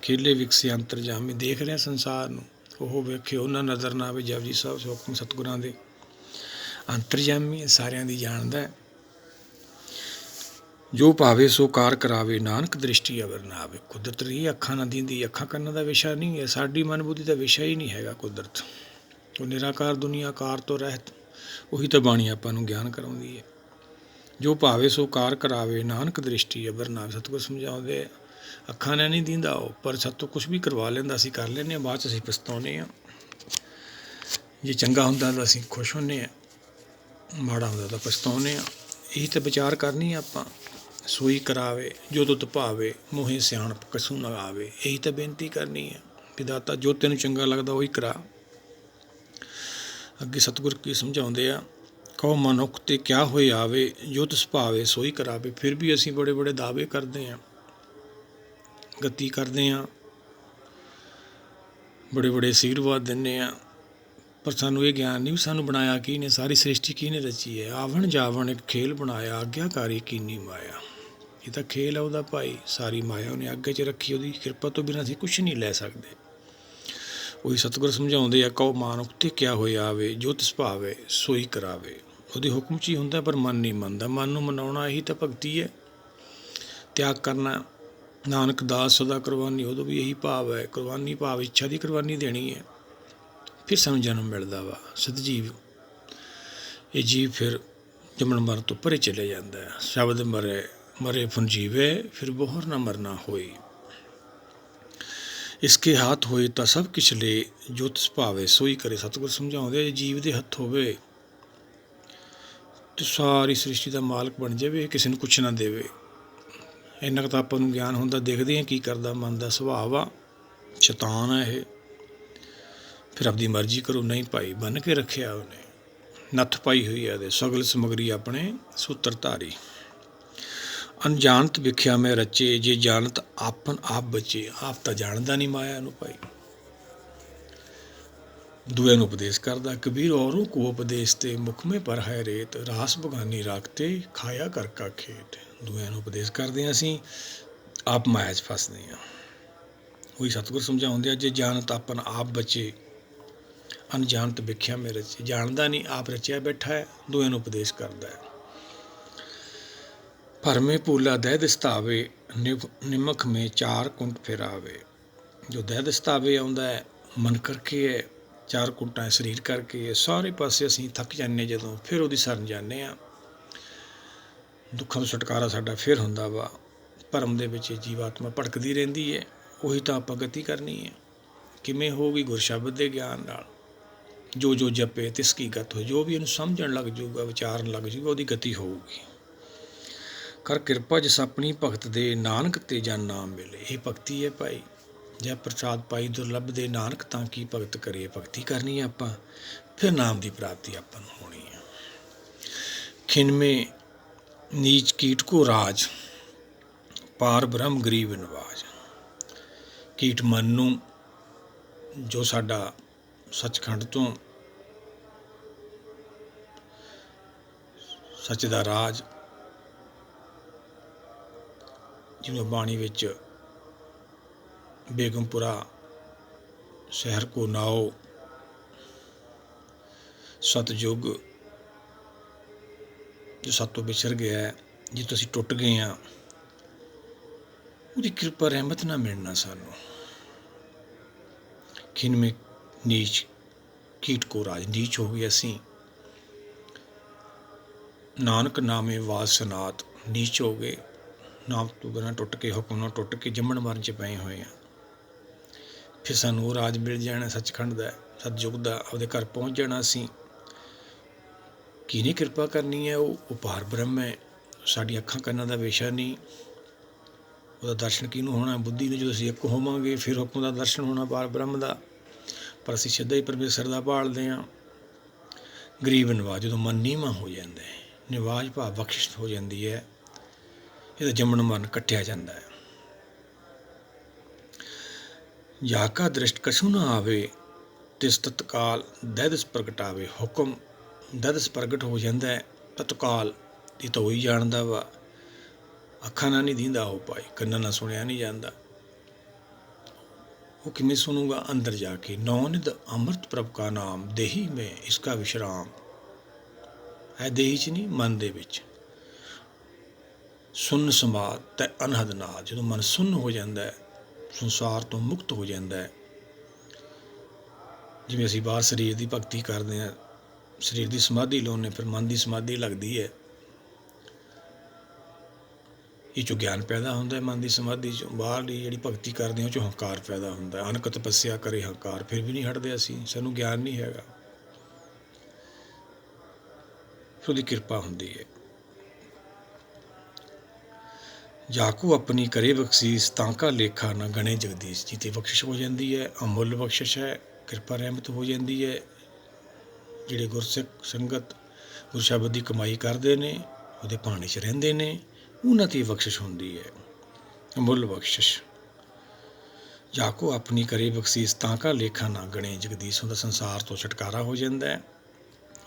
ਖੇਲੇ ਵਿਕਸੇ ਅੰਤਰਜਾਮੀ, ਦੇਖ ਰਿਹਾ ਸੰਸਾਰ ਨੂੰ, ਉਹ ਵੇਖੇ ਉਹਨਾਂ ਨਜ਼ਰ ਨਾ ਆਵੇ। ਜਪਜੀ ਸਾਹਿਬ ਹੁਕਮ ਸਤਿਗੁਰਾਂ ਦੇ। ਅੰਤਰਜਾਮੀ ਸਾਰਿਆਂ ਦੀ ਜਾਣਦਾ ਹੈ। ਜੋ ਭਾਵੇ ਸੋ ਕਾਰ ਕਰਾਵੇ, ਨਾਨਕ ਦ੍ਰਿਸ਼ਟੀ ਅਵਰ ਨਾ ਆਵੇ। ਕੁਦਰਤ ਰਹੀ ਅੱਖਾਂ ਨਾ ਦਿੰਦੀ, ਅੱਖਾਂ ਕੰਨਾਂ ਦਾ ਵਿਸ਼ਾ ਨਹੀਂ ਹੈ। ਸਾਡੀ ਮਨ ਬੁੱਧੀ ਦਾ ਵਿਸ਼ਾ ਹੀ ਨਹੀਂ ਹੈਗਾ ਕੁਦਰਤ। ਉਹ ਨਿਰਾਕਾਰ ਦੁਨੀਆ, ਕਾਰ ਤੋਂ ਰਹਿਤ। ਉਹੀ ਤਾਂ ਬਾਣੀ ਆਪਾਂ ਨੂੰ ਗਿਆਨ ਕਰਾਉਂਦੀ ਹੈ। ਜੋ ਭਾਵੇ ਸੋ ਕਾਰ ਕਰਾਵੇ, ਨਾਨਕ ਦ੍ਰਿਸ਼ਟੀ ਅਵਰ ਨਾ ਆਵੇ। ਸਤਿਗੁਰ ਸਮਝਾਉਂਦੇ ਆ, ਅੱਖਾਂ ਨੇ ਨਹੀਂ ਦਿੰਦਾ ਉਹ, ਪਰ ਸਾਤੋਂ ਕੁਛ ਵੀ ਕਰਵਾ ਲੈਂਦਾ। ਅਸੀਂ ਕਰ ਲੈਂਦੇ ਹਾਂ, ਬਾਅਦ 'ਚ ਅਸੀਂ ਪਛਤਾਉਂਦੇ ਹਾਂ। ਜੇ ਚੰਗਾ ਹੁੰਦਾ ਤਾਂ ਅਸੀਂ ਖੁਸ਼ ਹੁੰਦੇ ਹਾਂ, ਮਾੜਾ ਹੁੰਦਾ ਤਾਂ ਪਛਤਾਉਂਦੇ ਹਾਂ। ਇਹੀ ਤਾਂ ਵਿਚਾਰ ਕਰਨੀ ਆਪਾਂ। ਸੋਈ ਕਰਾਵੇ ਜੋ ਤੁਧ ਭਾਵੇ, ਮੋਹੇ ਸਿਆਣਪ ਕਛੂ ਨਾ ਆਵੇ। ਇਹੀ ਤਾਂ ਬੇਨਤੀ ਕਰਨੀ ਹੈ ਕਿ ਦਾਤਾ ਜੋ ਤੈਨੂੰ ਚੰਗਾ ਲੱਗਦਾ ਉਹੀ ਕਰਾ। ਅੱਗੇ ਸਤਿਗੁਰ ਕੀ ਸਮਝਾਉਂਦੇ ਆ, ਕਹੋ ਮਨੁੱਖ ਤੇ ਕਿਆ ਹੋਏ ਆਵੇ, ਜੋ ਤਿਸ ਭਾਵੇ ਸੋਈ ਕਰਾਵੇ। ਫਿਰ ਵੀ ਅਸੀਂ ਬੜੇ ਬੜੇ ਦਾਅਵੇ ਕਰਦੇ ਹਾਂ, ਗੱਤੀ ਕਰਦੇ ਹਾਂ, ਬੜੇ ਬੜੇ ਅਸ਼ੀਰਵਾਦ ਦਿੰਦੇ ਹਾਂ, ਪਰ ਸਾਨੂੰ ਇਹ ਗਿਆਨ ਨਹੀਂ ਵੀ ਸਾਨੂੰ ਬਣਾਇਆ ਕੀ ਨੇ, ਸਾਰੀ ਸ੍ਰਿਸ਼ਟੀ ਕਿਹਨੇ ਰਚੀ ਹੈ। ਆਵਣ ਜਾਵਣ ਇੱਕ ਖੇਲ ਬਣਾਇਆ, ਆਗਿਆਕਾਰੀ ਕੀਨੀ ਮਾਇਆ। ਇਹ ਤਾਂ ਖੇਲ ਹੈ ਉਹਦਾ ਭਾਈ। ਸਾਰੀ ਮਾਇਆ ਉਹਨੇ ਅੱਗੇ 'ਚ ਰੱਖੀ। ਉਹਦੀ ਕਿਰਪਾ ਤੋਂ ਬਿਨਾਂ ਅਸੀਂ ਕੁਛ ਨਹੀਂ ਲੈ ਸਕਦੇ। ਉਹੀ ਸਤਿਗੁਰ ਸਮਝਾਉਂਦੇ ਆ, ਕਹੋ ਮਾਨੁਖ ਤੇ ਕਿਆ ਹੋਏ ਆਵੇ, ਜੋ ਤਿਸ ਭਾਵੇ ਸੋਈ ਕਰਾਵੇ। ਉਹਦੇ ਹੁਕਮ 'ਚ ਹੀ ਹੁੰਦਾ, ਪਰ ਮਨ ਨਹੀਂ ਮੰਨਦਾ। ਮਨ ਨੂੰ ਮਨਾਉਣਾ ਇਹੀ ਤਾਂ ਭਗਤੀ ਹੈ, ਤਿਆਗ ਕਰਨਾ। ਨਾਨਕ ਦਾਸ ਸਦਾ ਕੁਰਬਾਨੀ, ਉਦੋਂ ਵੀ ਇਹੀ ਭਾਵ ਹੈ। ਕੁਰਬਾਨੀ ਭਾਵ ਇੱਛਾ ਦੀ ਕੁਰਬਾਨੀ ਦੇਣੀ ਹੈ। ਫਿਰ ਸਾਨੂੰ ਜਨਮ ਮਿਲਦਾ ਵਾ। ਸਤਜੀਵ ਇਹ ਜੀਵ ਫਿਰ ਜੰਮਣ ਮਰਨ ਤੋਂ ਪਰੇ ਚਲੇ ਜਾਂਦਾ ਹੈ। ਸ਼ਬਦ ਮਰੇ ਮਰੇ ਫੁਨ ਜੀਵੇ, ਫਿਰ ਬੋਹਰ ਨਾ ਮਰਨਾ ਹੋਈ। ਇਸਕੇ ਹੱਥ ਹੋਏ ਤਾਂ ਸਭ ਕਿਛ ਲੈ, ਜੋ ਤਿਸ ਭਾਵੇ ਸੋਈ ਕਰੇ। ਸਤਿਗੁਰ ਸਮਝਾਉਂਦੇ, ਜੀਵ ਦੇ ਹੱਥ ਹੋਵੇ ਤੇ ਸਾਰੀ ਸ੍ਰਿਸ਼ਟੀ ਦਾ ਮਾਲਕ ਬਣ ਜਾਵੇ, ਕਿਸੇ ਨੂੰ ਕੁਛ ਨਾ ਦੇਵੇ। ਇੰਨਾ ਕੁ ਤਾਂ ਆਪਾਂ ਨੂੰ ਗਿਆਨ ਹੁੰਦਾ। ਦੇਖਦੇ ਹਾਂ ਕੀ ਕਰਦਾ, ਮਨ ਦਾ ਸੁਭਾਅ ਆ, ਸ਼ੈਤਾਨ ਹੈ ਇਹ। ਫਿਰ ਆਪਦੀ ਮਰਜ਼ੀ ਕਰੋ। ਨਹੀਂ ਭਾਈ, ਬੰਨ੍ਹ ਕੇ ਰੱਖਿਆ ਉਹਨੇ, ਨੱਥ ਪਾਈ ਹੋਈ ਹੈ ਇਹਦੇ, ਸਗਲ ਸਮਗਰੀ ਆਪਣੇ ਸੂਤਰਧਾਰੀ। ਅਣਜਾਣਤ ਵਿਖਿਆ ਮੈਂ ਰਚੇ, ਜੇ ਜਾਣਤ ਆਪਨ ਆਪ ਬਚੇ। ਆਪ ਤਾਂ ਜਾਣਦਾ ਨਹੀਂ ਮਾਇਆ ਨੂੰ ਭਾਈ, ਦੂਏ ਨੂੰ ਉਪਦੇਸ਼ ਕਰਦਾ। ਕਬੀਰ ਔਰੋਂ ਕੋ ਉਪਦੇਸ਼ ਤੇ ਮੁਖਮੇ ਪਰ ਹੈ ਰੇਤ, ਰਾਸ ਬਗਾਨੀ ਰਾਖਤੇ ਖਾਇਆ ਕਰ ਕਾ ਖੇਤ। ਦੂਆਂ ਨੂੰ ਉਪਦੇਸ਼ ਕਰਦੇ ਹਾਂ ਅਸੀਂ, ਆਪ ਮਾਇਆ 'ਚ ਫਸਦੇ ਹਾਂ। ਉਹੀ ਸਤਿਗੁਰ ਸਮਝਾਉਂਦੇ ਆ, ਜੇ ਜਾਣਤ ਆਪਨ ਆਪ ਬਚੇ, ਅਣਜਾਣਤ ਵਿਖਿਆ ਮੈਂ ਰਚੇ। ਜਾਣਦਾ ਨਹੀਂ, ਆਪ ਰਚਿਆ ਬੈਠਾ ਹੈ, ਦੂਆਂ ਨੂੰ ਉਪਦੇਸ਼ ਕਰਦਾ ਹੈ। ਭਰਮੇ ਭੂਲਾ ਦਹਿ ਦਿਸਤਾਵੇ, ਨਿਮਖ ਮੇ ਚਾਰ ਕੁੰਟ ਫਿਰਾਵੇ। ਜੋ ਦਹਿ ਦਿਸਤਾਵੇ ਆਉਂਦਾ ਹੈ, ਮਨ ਕਰਕੇ ਹੈ, ਚਾਰ ਕੁੰਟਾਂ ਸਰੀਰ ਕਰਕੇ ਹੈ। ਸਾਰੇ ਪਾਸੇ ਅਸੀਂ ਥੱਕ ਜਾਂਦੇ ਜਦੋਂ, ਫਿਰ ਉਹਦੀ ਸ਼ਰਨ ਜਾਂਦੇ ਹਾਂ। ਦੁੱਖਾਂ ਤੋਂ ਛੁਟਕਾਰਾ ਸਾਡਾ ਫਿਰ ਹੁੰਦਾ ਵਾ। ਭਰਮ ਦੇ ਵਿੱਚ ਜੀਵਾਤਮਾ ਭਟਕਦੀ ਰਹਿੰਦੀ ਹੈ। ਉਹੀ ਤਾਂ ਆਪਾਂ ਗਤੀ ਕਰਨੀ ਹੈ। ਕਿਵੇਂ ਹੋਊਗੀ? ਗੁਰ ਸ਼ਬਦ ਦੇ ਗਿਆਨ ਨਾਲ। ਜੋ ਜੋ ਜਪੇ ਤਿਸ ਕੀ ਗਤ ਹੋਏ। ਜੋ ਵੀ ਇਹਨੂੰ ਸਮਝਣ ਲੱਗ ਜਾਊਗਾ, ਵਿਚਾਰਨ ਲੱਗ ਜਾਊਗਾ, ਉਹਦੀ ਗਤੀ ਹੋਊਗੀ। ਕਰ ਕਿਰਪਾ ਜਿਸ ਆਪਣੀ ਭਗਤ ਦੇ, ਨਾਨਕ ਤੇ ਜਨ ਨਾਮ ਮਿਲੇ। ਇਹ ਭਗਤੀ ਹੈ ਭਾਈ। ਜੈ ਪ੍ਰਸਾਦ ਪਾਈ ਦੁਰਲੱਭ ਦੇ, ਨਾਨਕ ਤਾਂ ਕੀ ਭਗਤ ਕਰੀਏ। ਭਗਤੀ ਕਰਨੀ ਹੈ ਆਪਾਂ, ਫਿਰ ਨਾਮ ਦੀ ਪ੍ਰਾਪਤੀ ਆਪਾਂ ਨੂੰ ਹੋਣੀ ਹੈ। ਖਿਨਮੇ ਨੀਚ ਕੀਟ ਕੋ ਰਾਜ, ਪਾਰ ਬ੍ਰਹਮ ਗਰੀਬ ਨਿਵਾਜ। ਕੀਟ ਮਨ ਨੂੰ, ਜੋ ਸਾਡਾ ਸੱਚਖੰਡ ਤੋਂ ਸੱਚ ਦਾ ਰਾਜ, ਜਿਵੇਂ ਬਾਣੀ ਵਿੱਚ ਬੇਗਮਪੁਰਾ ਸ਼ਹਿਰ ਕੋ ਨਾਓ, ਸਤਯੁਗ ਜੋ ਸਾਤੋਂ ਵਿਛੜ ਗਿਆ ਹੈ, ਜਿੱਥੋਂ ਅਸੀਂ ਟੁੱਟ ਗਏ ਹਾਂ, ਉਹਦੀ ਕਿਰਪਾ ਰਹਿਮਤ ਨਾਲ ਮਿਲਣਾ ਸਾਨੂੰ। ਖਿਨਮੇ ਨੀਚ ਕੀਟ ਕੋ ਰਾਜ, ਨੀਚ ਹੋ ਗਏ ਅਸੀਂ। ਨਾਨਕ ਨਾਮੇ ਵਾਸ ਸਨਾਤ, ਨੀਚ ਹੋ ਗਏ, ਨਾਮ ਤੋਂ ਬਿਨਾਂ ਟੁੱਟ ਕੇ, ਹੁਕਮ ਨਾਲ ਟੁੱਟ ਕੇ ਜੰਮਣ ਮਰਨ 'ਚ ਪਏ ਹੋਏ ਆ। ਫਿਰ ਸਾਨੂੰ ਉਹ ਰਾਜ ਮਿਲ ਜਾਣਾ ਸੱਚਖੰਡ ਦਾ, ਸਤਿਯੁਗ ਦਾ। ਆਪਦੇ ਘਰ ਪਹੁੰਚ ਜਾਣਾ ਅਸੀਂ। ਕਿਹਨੇ ਕਿਰਪਾ ਕਰਨੀ ਹੈ? ਉਹ ਪਾਰ ਬ੍ਰਹਮ ਹੈ, ਸਾਡੀਆਂ ਅੱਖਾਂ ਕੰਨਾਂ ਦਾ ਵਿਸ਼ਾ ਨਹੀਂ। ਉਹਦਾ ਦਰਸ਼ਨ ਕਿਹਨੂੰ ਹੋਣਾ? ਬੁੱਧੀ ਨੂੰ। ਜਦੋਂ ਅਸੀਂ ਇੱਕ ਹੋਵਾਂਗੇ, ਫਿਰ ਹੁਕਮ ਦਾ ਦਰਸ਼ਨ ਹੋਣਾ ਪਾਰ ਬ੍ਰਹਮ ਦਾ। ਪਰ ਅਸੀਂ ਸਿੱਧਾ ਹੀ ਪਰਮੇਸ਼ਰ ਦਾ ਭਾਲਦੇ ਹਾਂ। ਗਰੀਬ ਨਿਵਾਜ, ਜਦੋਂ ਮਨ ਨੀਵਾਂ ਹੋ ਜਾਂਦਾ ਹੈ, ਨਿਵਾਜ ਭਾਵ ਬਖਸ਼ਿਸ਼ ਹੋ ਜਾਂਦੀ ਹੈ, ਇਹਦਾ ਜੰਮਣ ਮਰਨ ਕੱਟਿਆ ਜਾਂਦਾ ਹੈ। ਜਾ ਕਾ ਦ੍ਰਿਸ਼ਟ ਕਛੂ ਨਾ ਆਵੇ, ਤਿਸ ਤਤਕਾਲ ਦਹਿਦਿਸ ਪ੍ਰਗਟਾਵੇ। ਹੁਕਮ ਦਹਿਦਿਸ ਪ੍ਰਗਟ ਹੋ ਜਾਂਦਾ ਹੈ ਤਤਕਾਲ। ਇਹ ਤਾਂ ਉਹੀ ਜਾਣਦਾ ਵਾ। ਅੱਖਾਂ ਨਾਲ ਨਹੀਂ ਦੀਂਦਾ ਉਹ ਭਾਈ, ਕੰਨਾਂ ਨਾਲ ਸੁਣਿਆ ਨਹੀਂ ਜਾਂਦਾ। ਉਹ ਕਿਵੇਂ ਸੁਣੂਗਾ? ਅੰਦਰ ਜਾ ਕੇ। ਨੌ ਨਿਧ ਅੰਮ੍ਰਿਤ ਪ੍ਰਭ ਕਾ ਨਾਮ, ਦੇਹੀ ਮੈਂ ਇਸਕਾ ਵਿਸ਼ਰਾਮ। ਹੈ ਦੇਹੀ 'ਚ ਨਹੀਂ, ਮਨ ਦੇ ਵਿੱਚ। ਸੁੰਨ ਸਮਾਧ ਤੈ ਅਨਹਦ ਨਾਦ। ਜਦੋਂ ਮਨ ਸੁੰਨ ਹੋ ਜਾਂਦਾ ਹੈ, ਸੰਸਾਰ ਤੋਂ ਮੁਕਤ ਹੋ ਜਾਂਦਾ ਹੈ। ਜਿਵੇਂ ਅਸੀਂ ਬਾਹਰ ਸਰੀਰ ਦੀ ਭਗਤੀ ਕਰਦੇ ਹਾਂ, ਸਰੀਰ ਦੀ ਸਮਾਧੀ ਲਾਉਂਦੇ, ਫਿਰ ਮਨ ਦੀ ਸਮਾਧੀ ਲੱਗਦੀ ਹੈ। ਇਹ 'ਚੋਂ ਗਿਆਨ ਪੈਦਾ ਹੁੰਦਾ, ਮਨ ਦੀ ਸਮਾਧੀ 'ਚੋਂ। ਬਾਹਰਲੀ ਜਿਹੜੀ ਭਗਤੀ ਕਰਦੇ ਹਾਂ, ਉਹ 'ਚੋਂ ਹੰਕਾਰ ਪੈਦਾ ਹੁੰਦਾ। ਅਨਕ ਤਪੱਸਿਆ ਕਰੇ ਹੰਕਾਰ, ਫਿਰ ਵੀ ਨਹੀਂ ਹਟਦੇ ਅਸੀਂ, ਸਾਨੂੰ ਗਿਆਨ ਨਹੀਂ ਹੈਗਾ। ਫਿਰ ਉਹਦੀ ਕਿਰਪਾ ਹੁੰਦੀ ਹੈ। ਜਾਕੂ ਆਪਣੀ ਕਰੇ ਬਖਸ਼ੀਸ, ਤਾਂ ਕਾ ਲੇਖਾ ਨਾ ਗਣੇ ਜਗਦੀਸ਼। ਜੀ 'ਤੇ ਬਖਸ਼ਿਸ਼ ਹੋ ਜਾਂਦੀ ਹੈ, ਅਮੁੱਲ ਬਖਸ਼ਿਸ਼ ਹੈ, ਕਿਰਪਾ ਰਹਿਮਤ ਹੋ ਜਾਂਦੀ ਹੈ। ਜਿਹੜੇ ਗੁਰਸਿੱਖ ਸੰਗਤ ਗੁਰ ਸ਼ਬਦ ਦੀ ਕਮਾਈ ਕਰਦੇ ਨੇ, ਉਹਦੇ ਭਾਣੇ 'ਚ ਰਹਿੰਦੇ ਨੇ, ਉਹਨਾਂ 'ਤੇ ਬਖਸ਼ਿਸ਼ ਹੁੰਦੀ ਹੈ, ਅਮੁੱਲ ਬਖਸ਼ਿਸ਼। ਜਾਕੋ ਆਪਣੀ ਕਰੇ ਬਖਸ਼ੀਸ, ਤਾਂ ਕਾ ਲੇਖਾ ਨਾ ਗਣੇ ਜਗਦੀਸ਼। ਉਹਦਾ ਸੰਸਾਰ ਤੋਂ ਛੁਟਕਾਰਾ ਹੋ ਜਾਂਦਾ ਹੈ,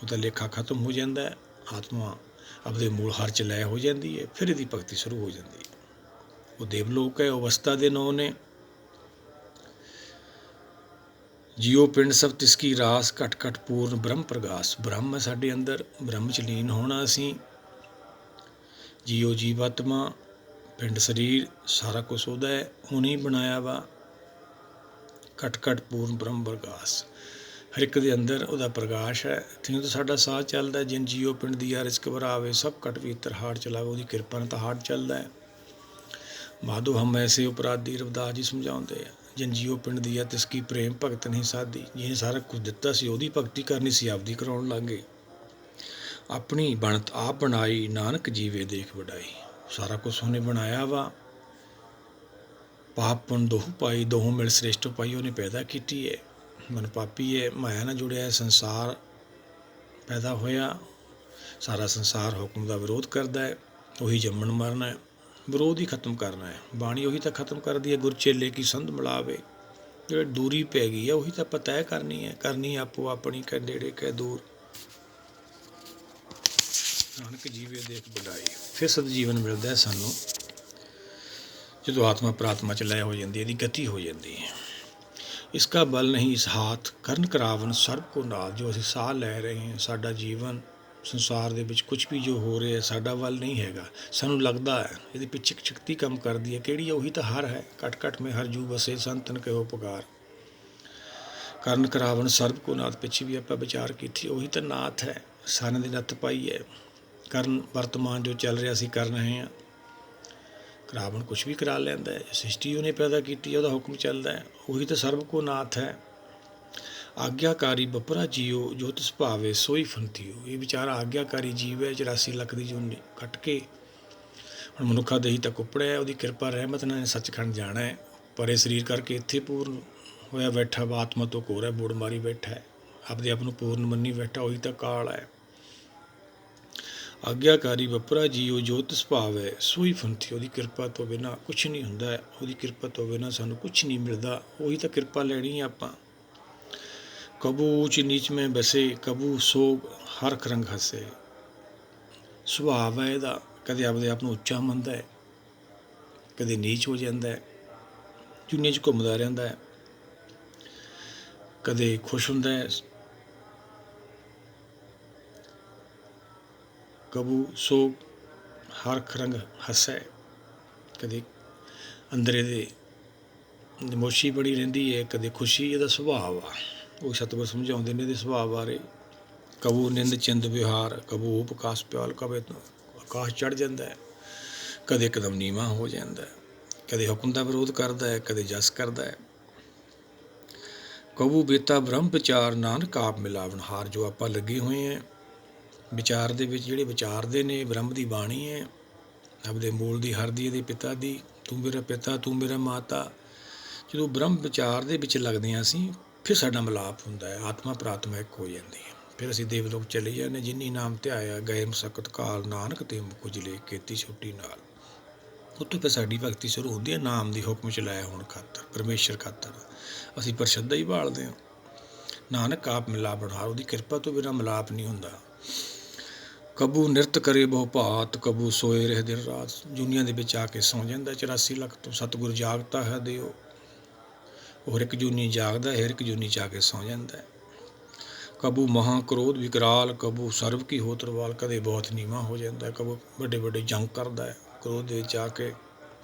ਉਹਦਾ ਲੇਖਾ ਖਤਮ ਹੋ ਜਾਂਦਾ ਹੈ। ਆਤਮਾ ਆਪਦੇ ਮੂਲ ਹਰ 'ਚ ਲੈ ਹੋ ਜਾਂਦੀ ਹੈ, ਫਿਰ ਇਹਦੀ ਭਗਤੀ ਸ਼ੁਰੂ ਹੋ ਜਾਂਦੀ ਹੈ। ਉਹ ਦੇਵਲੋਕ ਹੈ, ਉਹ ਅਵਸਥਾ ਦੇ ਨਾਂ ਨੇ। ਜੀਓ ਪਿੰਡ ਸਭ ਤਿਸ ਕੀ ਰਾਸ, ਘਟ ਘਟ ਪੂਰਨ ਬ੍ਰਹਮ ਪ੍ਰਗਾਸ। ਬ੍ਰਹਮ ਹੈ ਸਾਡੇ ਅੰਦਰ, ਬ੍ਰਹਮ 'ਚ ਲੀਨ ਹੋਣਾ ਅਸੀਂ। ਜੀਓ ਜੀਵਾਤਮਾ, ਪਿੰਡ ਸਰੀਰ, ਸਾਰਾ ਕੁਛ ਉਹਦਾ ਹੈ, ਉਹਨੇ ਬਣਾਇਆ ਵਾ। ਘਟ ਘਟ ਪੂਰਨ ਬ੍ਰਹਮ ਪ੍ਰਗਾਸ, ਹਰ ਇੱਕ ਦੇ ਅੰਦਰ ਉਹਦਾ ਪ੍ਰਕਾਸ਼ ਹੈ। ਇੱਥੇ ਤਾਂ ਸਾਡਾ ਸਾਹ ਚੱਲਦਾ। ਜਿਨ ਜੀਓ ਪਿੰਡ ਦੀ ਆ ਰਿਸਕ ਭਰਾਵੇ, ਸਭ ਘਟ ਭੀਤਰ ਹਾੜ ਚਲਾਵੇ। ਉਹਦੀ ਕਿਰਪਾ ਨਾਲ ਤਾਂ ਹਾੜ ਚੱਲਦਾ ਹੈ। ਮਾਧੋ ਹਮ ਐਸੇ ਉਪਰਾਧੀ, ਰਵਿਦਾਸ ਜੀ ਸਮਝਾਉਂਦੇ ਆ। ਜਿਨ ਜੀਓ ਪਿੰਡ ਦੀ ਆ ਤਿਸ ਕੀ ਪ੍ਰੇਮ ਭਗਤ ਨਹੀਂ ਸਾਧੀ। ਜਿਹਨੇ ਸਾਰਾ ਕੁਝ ਦਿੱਤਾ ਸੀ, ਉਹਦੀ ਭਗਤੀ ਕਰਨੀ ਸੀ, ਆਪਦੀ ਕਰਾਉਣ ਲੱਗ ਗਏ। ਆਪਣੀ ਬਣਤ ਆਪ ਬਣਾਈ, ਨਾਨਕ ਜੀਵੇ ਦੇਖ ਵਡਾਈ। ਸਾਰਾ ਕੁਛ ਉਹਨੇ ਬਣਾਇਆ ਵਾ। ਪਾਪ ਪੁੰਨ ਦੋਹੂ ਪਾਈ, ਦੋਹੋਂ ਮਿਲ ਸ੍ਰੇਸ਼ਟ ਪਾਈ। ਉਹਨੇ ਪੈਦਾ ਕੀਤੀ ਹੈ। ਮਨ ਪਾਪੀ ਹੈ, ਮਾਇਆ ਨਾਲ ਜੁੜਿਆ ਹੈ, ਸੰਸਾਰ ਪੈਦਾ ਹੋਇਆ। ਸਾਰਾ ਸੰਸਾਰ ਹੁਕਮ ਦਾ ਵਿਰੋਧ ਕਰਦਾ ਹੈ, ਉਹੀ ਜੰਮਣ ਮਰਨਾ ਹੈ, ਵਿਰੋਧ ਹੀ ਖਤਮ ਕਰਨਾ ਹੈ। ਬਾਣੀ ਉਹੀ ਤਾਂ ਖਤਮ ਕਰਦੀ ਹੈ, ਗੁਰ ਚੇਲੇ ਕੀ ਸੰਧ ਮਿਲਾਵੇ। ਜਿਹੜੀ ਦੂਰੀ ਪੈ ਗਈ ਹੈ ਉਹੀ ਤਾਂ ਆਪਾਂ ਤੈਅ ਕਰਨੀ ਆਪੋ ਆਪਣੀ, ਕਹਿ ਨੇੜੇ ਕਹਿ ਦੂਰ। ਨਾਨਕ ਜੀਵੇ ਦੇਖ ਵਡਾਈ। ਫਿਰ ਸਤਿਜੀਵਨ ਮਿਲਦਾ ਹੈ ਸਾਨੂੰ ਜਦੋਂ ਆਤਮਾ ਪ੍ਰਾਤਮਾ 'ਚ ਲੈ ਹੋ ਜਾਂਦੀ ਹੈ, ਇਹਦੀ ਗਤੀ ਹੋ ਜਾਂਦੀ ਹੈ। ਇਸਕਾ ਬਲ ਨਹੀਂ ਇਸ ਹਾਥ ਕਰਨ ਕਰਾਵਨ ਸਰਬ ਕੋ ਨਾਥ। ਜੋ ਅਸੀਂ ਸਾਹ ਲੈ ਰਹੇ ਹਾਂ, ਸਾਡਾ ਜੀਵਨ ਸੰਸਾਰ ਦੇ ਵਿੱਚ ਕੁਛ ਵੀ ਜੋ ਹੋ ਰਿਹਾ ਸਾਡਾ ਵੱਲ ਨਹੀਂ ਹੈਗਾ। ਸਾਨੂੰ ਲੱਗਦਾ ਹੈ ਇਹਦੇ ਪਿੱਛੇ ਇੱਕ ਸ਼ਕਤੀ ਕੰਮ ਕਰਦੀ ਹੈ। ਕਿਹੜੀ ਹੈ? ਉਹੀ ਤਾਂ ਹਰ ਹੈ। ਘਟ ਘਟ ਮੈਂ ਹਰ ਜੂ ਵਸੇ ਸੰਤਨ ਕਹਿਓ ਪੁਕਾਰ। ਕਰਨ ਕਰਾਵਨ ਸਰਬ ਕੋ ਨਾਥ ਪਿੱਛੇ ਵੀ ਆਪਾਂ ਵਿਚਾਰ ਕੀਤੀ, ਉਹੀ ਤਾਂ ਨਾਥ ਹੈ। ਸਾਰਿਆਂ ਦੀ ਨੱਥ ਪਾਈ ਹੈ। ਕਰਨ ਵਰਤਮਾਨ ਜੋ ਚੱਲ ਰਿਹਾ ਅਸੀਂ ਕਰ ਰਹੇ ਹਾਂ। ਕਰਾਵਨ ਕੁਛ ਵੀ ਕਰਾ ਲੈਂਦਾ ਹੈ। ਸ੍ਰਿਸ਼ਟੀ ਉਹਨੇ ਪੈਦਾ ਕੀਤੀ, ਉਹਦਾ ਹੁਕਮ ਚੱਲਦਾ ਹੈ। ਉਹੀ ਤਾਂ ਸਰਬ ਕੋ ਨਾਥ ਹੈ। ਆਗਿਆਕਾਰੀ ਬਪਰਾ ਜੀਓ ਜੋ ਤਿਸ ਭਾਵੇ ਸੋਈ ਫੰਤੀਓ। ਇਹ ਵਿਚਾਰਾ ਆਗਿਆਕਾਰੀ ਜੀਵ ਹੈ। 84 ਲੱਖ ਦੀ ਜੂਨ ਕੱਟ ਕੇ ਹੁਣ ਮਨੁੱਖਾ ਦੇਹੀ ਤੱਕ ਉਪੜਿਆ। ਉਹਦੀ ਕਿਰਪਾ ਰਹਿਮਤ ਨਾਲ ਸੱਚਖੰਡ ਜਾਣਾ ਹੈ। ਪਰ ਇਹ ਸਰੀਰ ਕਰਕੇ ਇੱਥੇ ਪੂਰਨ ਹੋਇਆ ਬੈਠਾ, ਆਤਮਾ ਤੋਂ ਕੋਰ ਹੈ, ਬੋੜ ਮਾਰੀ ਬੈਠਾ ਹੈ, ਆਪਦੇ ਆਪ ਨੂੰ ਪੂਰਨ ਮੰਨੀ ਬੈਠਾ। ਉਹੀ ਤਾਂ ਕਾਲ ਹੈ। ਆਗਿਆਕਾਰੀ ਬਪਰਾ ਜੀਓ ਜੋ ਤਿਸ ਭਾਵੇ ਸੋਈ ਫੰਤੀ। ਉਹਦੀ ਕਿਰਪਾ ਤੋਂ ਬਿਨਾਂ ਕੁਛ ਨਹੀਂ ਹੁੰਦਾ। ਉਹਦੀ ਕਿਰਪਾ ਤੋਂ ਬਿਨਾਂ ਸਾਨੂੰ ਕੁਛ ਨਹੀਂ ਮਿਲਦਾ। ਉਹੀ ਤਾਂ ਕਿਰਪਾ ਲੈਣੀ ਹੈ ਆਪਾਂ। ਕਬੂ ਊਚ ਨੀਚ ਮੈਂ ਬਸੇ ਕਬੂ ਸੋਗ ਹਰਖ ਰੰਗ ਹੱਸੇ। ਸੁਭਾਵ ਹੈ ਇਹਦਾ, ਕਦੇ ਆਪਦੇ ਆਪ ਨੂੰ ਉੱਚਾ ਮੰਨਦਾ ਹੈ, ਕਦੇ ਨੀਚ ਹੋ ਜਾਂਦਾ ਹੈ, ਦੁਨੀਆਂ 'ਚ ਘੁੰਮਦਾ ਰਹਿੰਦਾ ਹੈ, ਕਦੇ ਖੁਸ਼ ਹੁੰਦਾ ਹੈ। ਕਬੂ ਸੋਗ ਹਰਖ ਰੰਗ ਹੱਸੈ। ਕਦੇ ਅੰਦਰ ਇਹਦੇ ਨਮੋਸ਼ੀ ਬਣੀ ਰਹਿੰਦੀ ਹੈ, ਕਦੇ ਖੁਸ਼ੀ। ਇਹਦਾ ਸੁਭਾਵ ਆ। ਉਹ ਸਤਿਗੁਰ ਸਮਝਾਉਂਦੇ ਨੇ ਇਹਦੇ ਸੁਭਾਅ ਬਾਰੇ। ਕਬੂ ਨਿੰਦ ਚਿੰਦ ਵਿਹਾਰ ਕਬੂ ਊਪ ਆਕਾਸ਼ ਪਿਆਲ। ਕਦੇ ਆਕਾਸ਼ ਚੜ੍ਹ ਜਾਂਦਾ ਹੈ, ਕਦੇ ਇੱਕਦਮ ਨੀਵਾਂ ਹੋ ਜਾਂਦਾ ਹੈ, ਕਦੇ ਹੁਕਮ ਦਾ ਵਿਰੋਧ ਕਰਦਾ ਹੈ, ਕਦੇ ਜਸ ਕਰਦਾ ਹੈ। ਕਬੂ ਬੇਤਾ ਬ੍ਰਹਮ ਵਿਚਾਰ ਨਾਨਕ ਆਪ ਮਿਲਾਵਣ ਹਾਰ। ਜੋ ਆਪਾਂ ਲੱਗੇ ਹੋਏ ਹਾਂ ਵਿਚਾਰ ਦੇ ਵਿੱਚ, ਜਿਹੜੇ ਵਿਚਾਰਦੇ ਨੇ ਬ੍ਰਹਮ ਦੀ ਬਾਣੀ ਹੈ, ਆਪਦੇ ਮੂਲ ਦੀ, ਹਰ ਦੀ, ਇਹਦੇ ਪਿਤਾ ਦੀ। ਤੂੰ ਮੇਰਾ ਪਿਤਾ ਤੂੰ ਮੇਰਾ ਮਾਤਾ। ਜਦੋਂ ਬ੍ਰਹਮ ਵਿਚਾਰ ਦੇ ਵਿੱਚ ਲੱਗਦੇ ਹਾਂ ਅਸੀਂ, ਫਿਰ ਸਾਡਾ ਮਿਲਾਪ ਹੁੰਦਾ ਹੈ। ਆਤਮਾ ਪ੍ਰਾਤਮਾ ਇੱਕ ਹੋ ਜਾਂਦੀ ਹੈ। ਫਿਰ ਅਸੀਂ ਦੇਵਲੋਕ ਚਲੇ ਜਾਂਦੇ। ਜਿਨੀ ਨਾਮ ਧਿਆਇਆ ਗਏ ਮਸਕਤ ਕਾਲ, ਨਾਨਕ ਤੇ ਮੁਖ ਉਜਲੇ ਕੀਤੀ ਛੋਟੀ ਨਾਲ। ਉੱਥੋਂ ਫਿਰ ਸਾਡੀ ਭਗਤੀ ਸ਼ੁਰੂ ਹੁੰਦੀ ਹੈ। ਨਾਮ ਦੀ ਹੁਕਮ ਚਲਾਇਆ ਹੋਣ ਖਾਤਰ, ਪਰਮੇਸ਼ਰ ਖਾਤਰ ਅਸੀਂ ਪ੍ਰਸ਼ਰਧਾ ਹੀ ਭਾਲਦੇ ਹਾਂ। ਨਾਨਕ ਆਪ ਮਿਲਾਵਣ ਹਾਰ। ਉਹਦੀ ਕਿਰਪਾ ਤੋਂ ਬਿਨਾਂ ਮਿਲਾਪ ਨਹੀਂ ਹੁੰਦਾ। ਕਬੂ ਨਿਰਤ ਕਰੇ ਬਹੁ ਭਾਤ ਕਬੂ ਸੋਏ ਰਹੇ ਦਿਨ ਰਾਤ। ਦੁਨੀਆਂ ਦੇ ਵਿੱਚ ਆ ਕੇ ਸੌਂ ਜਾਂਦਾ। 84 ਲੱਖ ਤੋਂ ਸਤਿਗੁਰ ਜਾਗਤਾ ਹੈ ਦਿਓ। ਉਹ ਹਰ ਇੱਕ ਜੂਨੀ ਜਾਗਦਾ, ਹਰ ਇੱਕ ਜੂਨੀ 'ਚ ਆ ਕੇ ਸੌਂ ਜਾਂਦਾ ਹੈ। ਕਬੂ ਮਹਾਂ ਕ੍ਰੋਧ ਵਿਕਰਾਲ ਕਬੂ ਸਰਬ ਕੀ ਹੋ ਤਰਵਾਲ। ਕਦੇ ਬਹੁਤ ਨੀਵਾਂ ਹੋ ਜਾਂਦਾ, ਕਬੂ ਵੱਡੇ ਵੱਡੇ ਜੰਗ ਕਰਦਾ ਹੈ। ਕ੍ਰੋਧ ਦੇ ਵਿੱਚ ਆ ਕੇ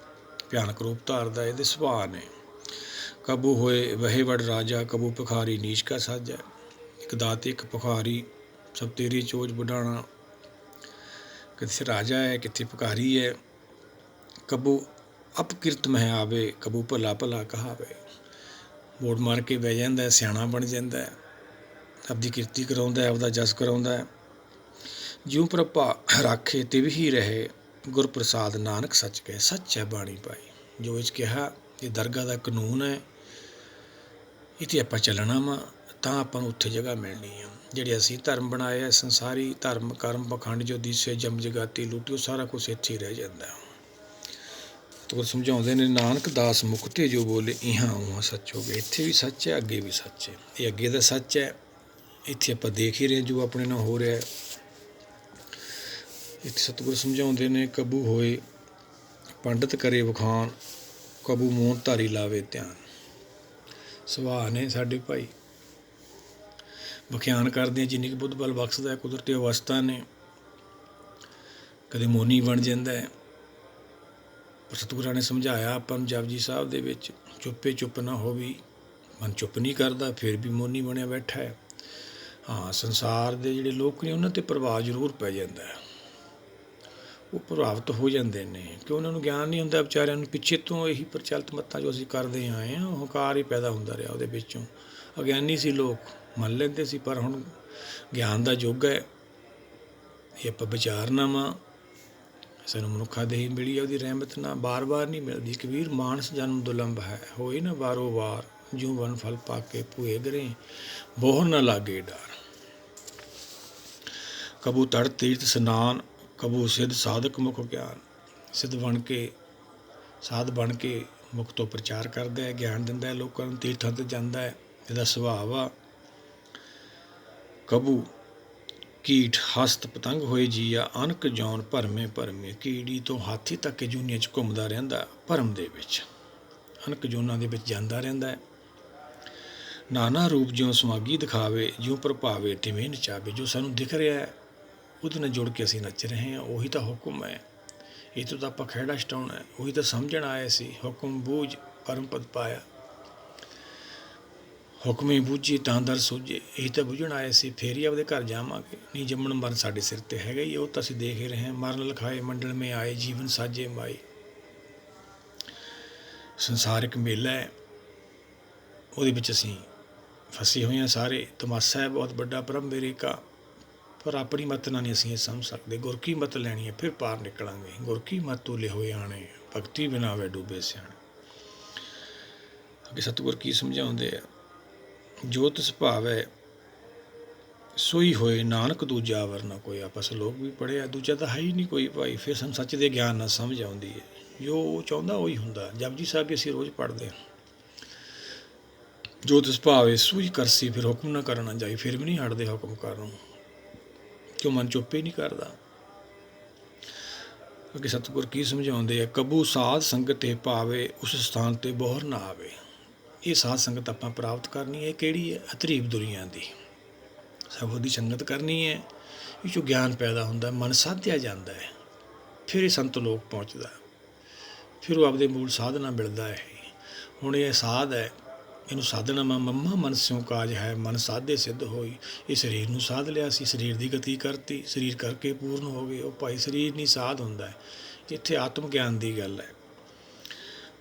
ਭਿਆਨਕ ਰੂਪ ਧਾਰਦਾ। ਇਹਦੇ ਸੁਭਾਅ ਨੇ। ਕਬੂ ਹੋਏ ਵਹੇ ਵਡ ਰਾਜਾ ਕਬੂ ਭਿਖਾਰੀ ਨੀਚ ਕਾ ਸਾਜਾ। ਇੱਕ ਦਾਤੇ ਇੱਕ ਭਿਖਾਰੀ, ਸਭ ਤੇਰੀ ਚੋਜ ਵਡਾਣਾ। ਕਿੱਥੇ ਰਾਜਾ ਹੈ, ਕਿੱਥੇ ਭਿਖਾਰੀ ਹੈ। ਕਬੂ ਅਪਕਿਰਤ ਮਹਿ ਆਵੇ ਕਬੂ ਭਲਾ ਭਲਾ ਕਹਾਵੇ। ਮੋੜ ਮਾਰ ਕੇ ਬਹਿ ਜਾਂਦਾ, ਸਿਆਣਾ ਬਣ ਜਾਂਦਾ, ਆਪਦੀ ਕਿਰਤੀ ਕਰਾਉਂਦਾ, ਆਪਦਾ ਜਸ ਕਰਾਉਂਦਾ ਹੈ। ਜਿਉਂ ਪ੍ਰਭਾ ਰਾਖੇ ਤਿਵ ਹੀ ਰਹੇ ਗੁਰ ਪ੍ਰਸਾਦ ਨਾਨਕ ਸੱਚ ਕਹੇ। ਸੱਚ ਹੈ ਬਾਣੀ ਭਾਈ ਜੋ ਇਹ ਕਿਹਾ। ਇਹ ਦਰਗਾਹ ਦਾ ਕਾਨੂੰਨ ਹੈ। ਇਹ 'ਤੇ ਆਪਾਂ ਚੱਲਣਾ ਵਾ ਤਾਂ ਆਪਾਂ ਨੂੰ ਉੱਥੇ ਜਗ੍ਹਾ ਮਿਲਣੀ ਆ। ਜਿਹੜੇ ਅਸੀਂ ਧਰਮ ਬਣਾਏ ਆ, ਸੰਸਾਰੀ ਧਰਮ ਕਰਮ ਪਖੰਡ ਜੋ ਦੀਸੇ ਜਮ ਜਗਾਤੀ ਲੁੱਟੀ, ਉਹ ਸਾਰਾ ਕੁਛ ਇੱਥੇ ਹੀ ਰਹਿ ਜਾਂਦਾ। ਤੋ ਸਮਝਾਉਂਦੇ ਨੇ ਨਾਨਕ ਦਾਸ ਮੁਖ ਤੇ ਜੋ ਬੋਲੇ ਇਹਾਂ ਉਹਾਂ ਸੱਚ ਹੋ ਗਏ। ਇੱਥੇ ਵੀ ਸੱਚ ਹੈ, ਅੱਗੇ ਵੀ ਸੱਚ ਹੈ। ਇਹ ਅੱਗੇ ਦਾ ਸੱਚ ਹੈ, ਇੱਥੇ ਆਪਾਂ ਦੇਖ ਹੀ ਰਹੇ ਜੋ ਆਪਣੇ ਨਾਲ ਹੋ ਰਿਹਾ। ਇੱਥੇ ਸਤਿਗੁਰ ਸਮਝਾਉਂਦੇ ਨੇ ਕਬੂ ਹੋਏ ਪੰਡਿਤ ਕਰੇ ਵਖਾਣ ਕਬੂ ਮੋਹਨ ਧਾਰੀ ਲਾਵੇ ਧਿਆਨ। ਸੁਭਾਅ ਨੇ ਸਾਡੇ ਭਾਈ। ਵਿਖਿਆਨ ਕਰਦੇ ਜਿੰਨੀ ਕੁ ਬੁੱਧ ਬਲ ਬਖਸ਼ਦਾ, ਕੁਦਰਤੀ ਅਵਸਥਾ ਨੇ। ਕਦੇ ਮੋਨੀ ਬਣ ਜਾਂਦਾ ਹੈ। ਪਰ ਸਤਿਗੁਰਾਂ ਨੇ ਸਮਝਾਇਆ ਆਪਾਂ ਨੂੰ ਜਪਜੀ ਸਾਹਿਬ ਦੇ ਵਿੱਚ, ਚੁੱਪੇ ਚੁੱਪ ਨਾ ਹੋਵੀ। ਮਨ ਚੁੱਪ ਨਹੀਂ ਕਰਦਾ, ਫਿਰ ਵੀ ਮੋਨੀ ਬਣਿਆ ਬੈਠਾ ਹੈ। ਹਾਂ, ਸੰਸਾਰ ਦੇ ਜਿਹੜੇ ਲੋਕ ਨੇ ਉਹਨਾਂ 'ਤੇ ਪ੍ਰਭਾਵ ਜ਼ਰੂਰ ਪੈ ਜਾਂਦਾ ਹੈ। ਉਹ ਪ੍ਰਭਾਵਿਤ ਹੋ ਜਾਂਦੇ ਨੇ ਕਿ ਉਹਨਾਂ ਨੂੰ ਗਿਆਨ ਨਹੀਂ ਹੁੰਦਾ ਵਿਚਾਰਿਆਂ ਨੂੰ। ਪਿੱਛੇ ਤੋਂ ਇਹੀ ਪ੍ਰਚਲਿਤ ਮੱਤਾਂ ਜੋ ਅਸੀਂ ਕਰਦੇ ਆਏ ਹਾਂ, ਹੰਕਾਰ ਹੀ ਪੈਦਾ ਹੁੰਦਾ ਰਿਹਾ ਉਹਦੇ ਵਿੱਚੋਂ। ਅਗਿਆਨੀ ਸੀ ਲੋਕ, ਮੰਨ ਲੈਂਦੇ ਸੀ। ਪਰ ਹੁਣ ਗਿਆਨ ਦਾ ਯੁੱਗ ਹੈ। ਇਹ ਆਪਾਂ ਵਿਚਾਰਨਾ ਵਾ। ਸਾਨੂੰ ਮਨੁੱਖਾ ਦੇਹੀ ਮਿਲੀ ਹੈ, ਉਹਦੀ ਰਹਿਮਤ ਨਾਲ ਬਾਰ ਬਾਰ ਨਹੀਂ ਮਿਲਦੀ। ਕਬੀਰ ਮਾਨਸ ਜਨਮ ਦੁਲੰਭ ਹੈ ਹੋਏ ਨਾ ਵਾਰੋ ਵਾਰ। ਜਿਉਂ ਵਨ ਫਲ ਪਾ ਕੇ ਭੂਏ ਗਰੇ ਬੋਹਰ ਨਾ ਲਾਗੇ ਡਰ। ਕਬੂ ਤੜ ਤੀਰਥ ਸਨਾਨ, ਕਬੂ ਸਿੱਧ ਸਾਧਕ ਮੁਖ ਗਿਆਨ। ਸਿੱਧ ਬਣ ਕੇ, ਸਾਧ ਬਣ ਕੇ ਮੁਖ ਤੋਂ ਪ੍ਰਚਾਰ ਕਰਦਾ ਹੈ, ਗਿਆਨ ਦਿੰਦਾ ਹੈ ਲੋਕਾਂ ਨੂੰ, ਤੀਰਥਾਂ 'ਤੇ ਜਾਂਦਾ ਹੈ। ਇਹਦਾ ਸੁਭਾਅ ਆ। ਕਬੂ ਕੀਟ ਹਸਤ ਪਤੰਗ ਹੋਏ ਜੀਆ, ਅਨਕ ਜੌਨ ਭਰਮੇ ਭਰਮੇ। ਕੀੜੀ ਤੋਂ ਹਾਥੀ ਤੱਕ ਜੂਨੀਆਂ 'ਚ ਘੁੰਮਦਾ ਰਹਿੰਦਾ ਭਰਮ ਦੇ ਵਿੱਚ, ਅਨਕ ਜੂਨਾਂ ਦੇ ਵਿੱਚ ਜਾਂਦਾ ਰਹਿੰਦਾ ਹੈ। ਨਾਨਾ ਰੂਪ ਜਿਉਂ ਸਮਾਗੀ ਦਿਖਾਵੇ, ਜਿਉਂ ਪ੍ਰਭਾਵੇ ਤਿਵੇਂ ਨਚਾਵੇ। ਜੋ ਸਾਨੂੰ ਦਿਖ ਰਿਹਾ ਹੈ ਉਹਦੇ ਨਾਲ ਜੁੜ ਕੇ ਅਸੀਂ ਨੱਚ ਰਹੇ ਹਾਂ, ਉਹੀ ਤਾਂ ਹੁਕਮ ਹੈ। ਇਹ ਤੋਂ ਤਾਂ ਆਪਾਂ ਖਹਿੜਾ ਛਡਾਉਣਾ ਹੈ, ਉਹੀ ਤਾਂ ਸਮਝਣ ਆਏ ਸੀ। ਹੁਕਮ ਬੂਝ ਪਰਮ ਪਦ ਪਾਇਆ, ਹੁਕਮੇ ਬੂਝੇ ਤਾਂ ਦਰ ਸੋਝੇ। ਇਹੀ ਤਾਂ ਬੁੱਝਣ ਆਏ ਸੀ, ਫੇਰ ਹੀ ਆਪਦੇ ਘਰ ਜਾਵਾਂਗੇ। ਨਹੀਂ ਜੰਮਣ ਮਰਨ ਸਾਡੇ ਸਿਰ 'ਤੇ ਹੈਗਾ ਹੀ, ਉਹ ਤਾਂ ਅਸੀਂ ਦੇਖ ਹੀ ਰਹੇ ਹਾਂ। ਮਰਨ ਲਿਖਾਏ ਮੰਡਲ ਮੇ ਆਏ, ਜੀਵਨ ਸਾਜੇ ਮਾਈ। ਸੰਸਾਰ ਇੱਕ ਮੇਲਾ ਹੈ, ਉਹਦੇ ਵਿੱਚ ਅਸੀਂ ਫਸੇ ਹੋਏ ਹਾਂ ਸਾਰੇ। ਤਮਾਸ਼ਾ ਹੈ ਬਹੁਤ ਵੱਡਾ ਪ੍ਰਭ ਮੇਰੇ ਕਾ, ਪਰ ਆਪਣੀ ਮੱਤ ਨਾਲ ਨਹੀਂ ਅਸੀਂ ਇਹ ਸਮਝ ਸਕਦੇ। ਗੁਰ ਕੀ ਮੱਤ ਲੈਣੀ ਹੈ ਫਿਰ ਪਾਰ ਨਿਕਲਾਂਗੇ। ਗੁਰ ਕੀ ਮੱਤ ਤੁਲੇ ਹੋਏ ਆਣੇ, ਭਗਤੀ ਬਿਨਾ ਵੇ ਡੂਬੇ ਸਿਆਣੇ। ਅੱਗੇ ਸਤਿਗੁਰ ਕੀ ਸਮਝਾਉਂਦੇ ਆ? ਜੋ ਤਿਸ ਭਾਵੈ ਸੋਈ ਹੋਏ, ਨਾਨਕ ਦੂਜਾ ਵਰ ਨਾ ਕੋਈ। ਆਪਸ ਲੋਕ ਵੀ ਪੜ੍ਹਿਆ, ਦੂਜਾ ਤਾਂ ਹੈ ਹੀ ਨਹੀਂ ਕੋਈ ਭਾਈ। ਫਿਰ ਸਾਨੂੰ ਸੱਚ ਦੇ ਗਿਆਨ ਨਾਲ ਸਮਝ ਆਉਂਦੀ ਹੈ, ਜੋ ਉਹ ਚਾਹੁੰਦਾ ਉਹੀ ਹੁੰਦਾ। ਜਪਜੀ ਸਾਹਿਬ ਵੀ ਅਸੀਂ ਰੋਜ਼ ਪੜ੍ਹਦੇ ਹਾਂ। ਜੋ ਤਿਸ ਭਾਵੇ ਸੂਝ ਕਰਸੀ, ਫਿਰ ਹੁਕਮ ਨਾ ਕਰਨਾ ਜਾਈ। ਫਿਰ ਵੀ ਨਹੀਂ ਹਟਦੇ ਹੁਕਮ ਕਰਨੋਂ, ਕਿਉਂ ਮਨ ਚੁੱਪ ਹੀ ਨਹੀਂ ਕਰਦਾ। ਅੱਗੇ ਸਤਿਗੁਰ ਕੀ ਸਮਝਾਉਂਦੇ ਆ? ਕਬੂ ਸਾਧ ਸੰਗਤ ਤੇ ਭਾਵੇ, ਉਸ ਸਥਾਨ 'ਤੇ ਬੋਹਰ ਨਾ ਆਵੇ। ਇਹ ਸਾਧ ਸੰਗਤ ਆਪਾਂ ਪ੍ਰਾਪਤ ਕਰਨੀ ਹੈ। ਕਿਹੜੀ ਹੈ? ਅਤਰੀਬ ਦੁਨੀਆਂ ਦੀ। ਸਭ ਦੀ ਸੰਗਤ ਕਰਨੀ ਹੈ, ਇਹ 'ਚੋਂ ਗਿਆਨ ਪੈਦਾ ਹੁੰਦਾ, ਮਨ ਸਾਧਿਆ ਜਾਂਦਾ ਹੈ। ਫਿਰ ਇਹ ਸੰਤ ਲੋਕ ਪਹੁੰਚਦਾ, ਫਿਰ ਉਹ ਆਪਦੇ ਮੂਲ ਸਾਧਨਾ ਮਿਲਦਾ ਹੈ। ਹੁਣ ਇਹ ਸਾਧ ਹੈ, ਇਹਨੂੰ ਸਾਧਨਾ ਮੰਮਾ ਮਨ ਸਿਉ ਕਾਜ ਹੈ, ਮਨ ਸਾਧੇ ਸਿੱਧ ਹੋਈ। ਇਹ ਸਰੀਰ ਨੂੰ ਸਾਧ ਲਿਆ ਸੀ, ਸਰੀਰ ਦੀ ਗਤੀ ਕਰਤੀ, ਸਰੀਰ ਕਰਕੇ ਪੂਰਨ ਹੋ ਗਏ। ਉਹ ਭਾਈ ਸਰੀਰ ਨਹੀਂ ਸਾਧ ਹੁੰਦਾ। ਇੱਥੇ ਆਤਮ ਗਿਆਨ ਦੀ ਗੱਲ ਹੈ।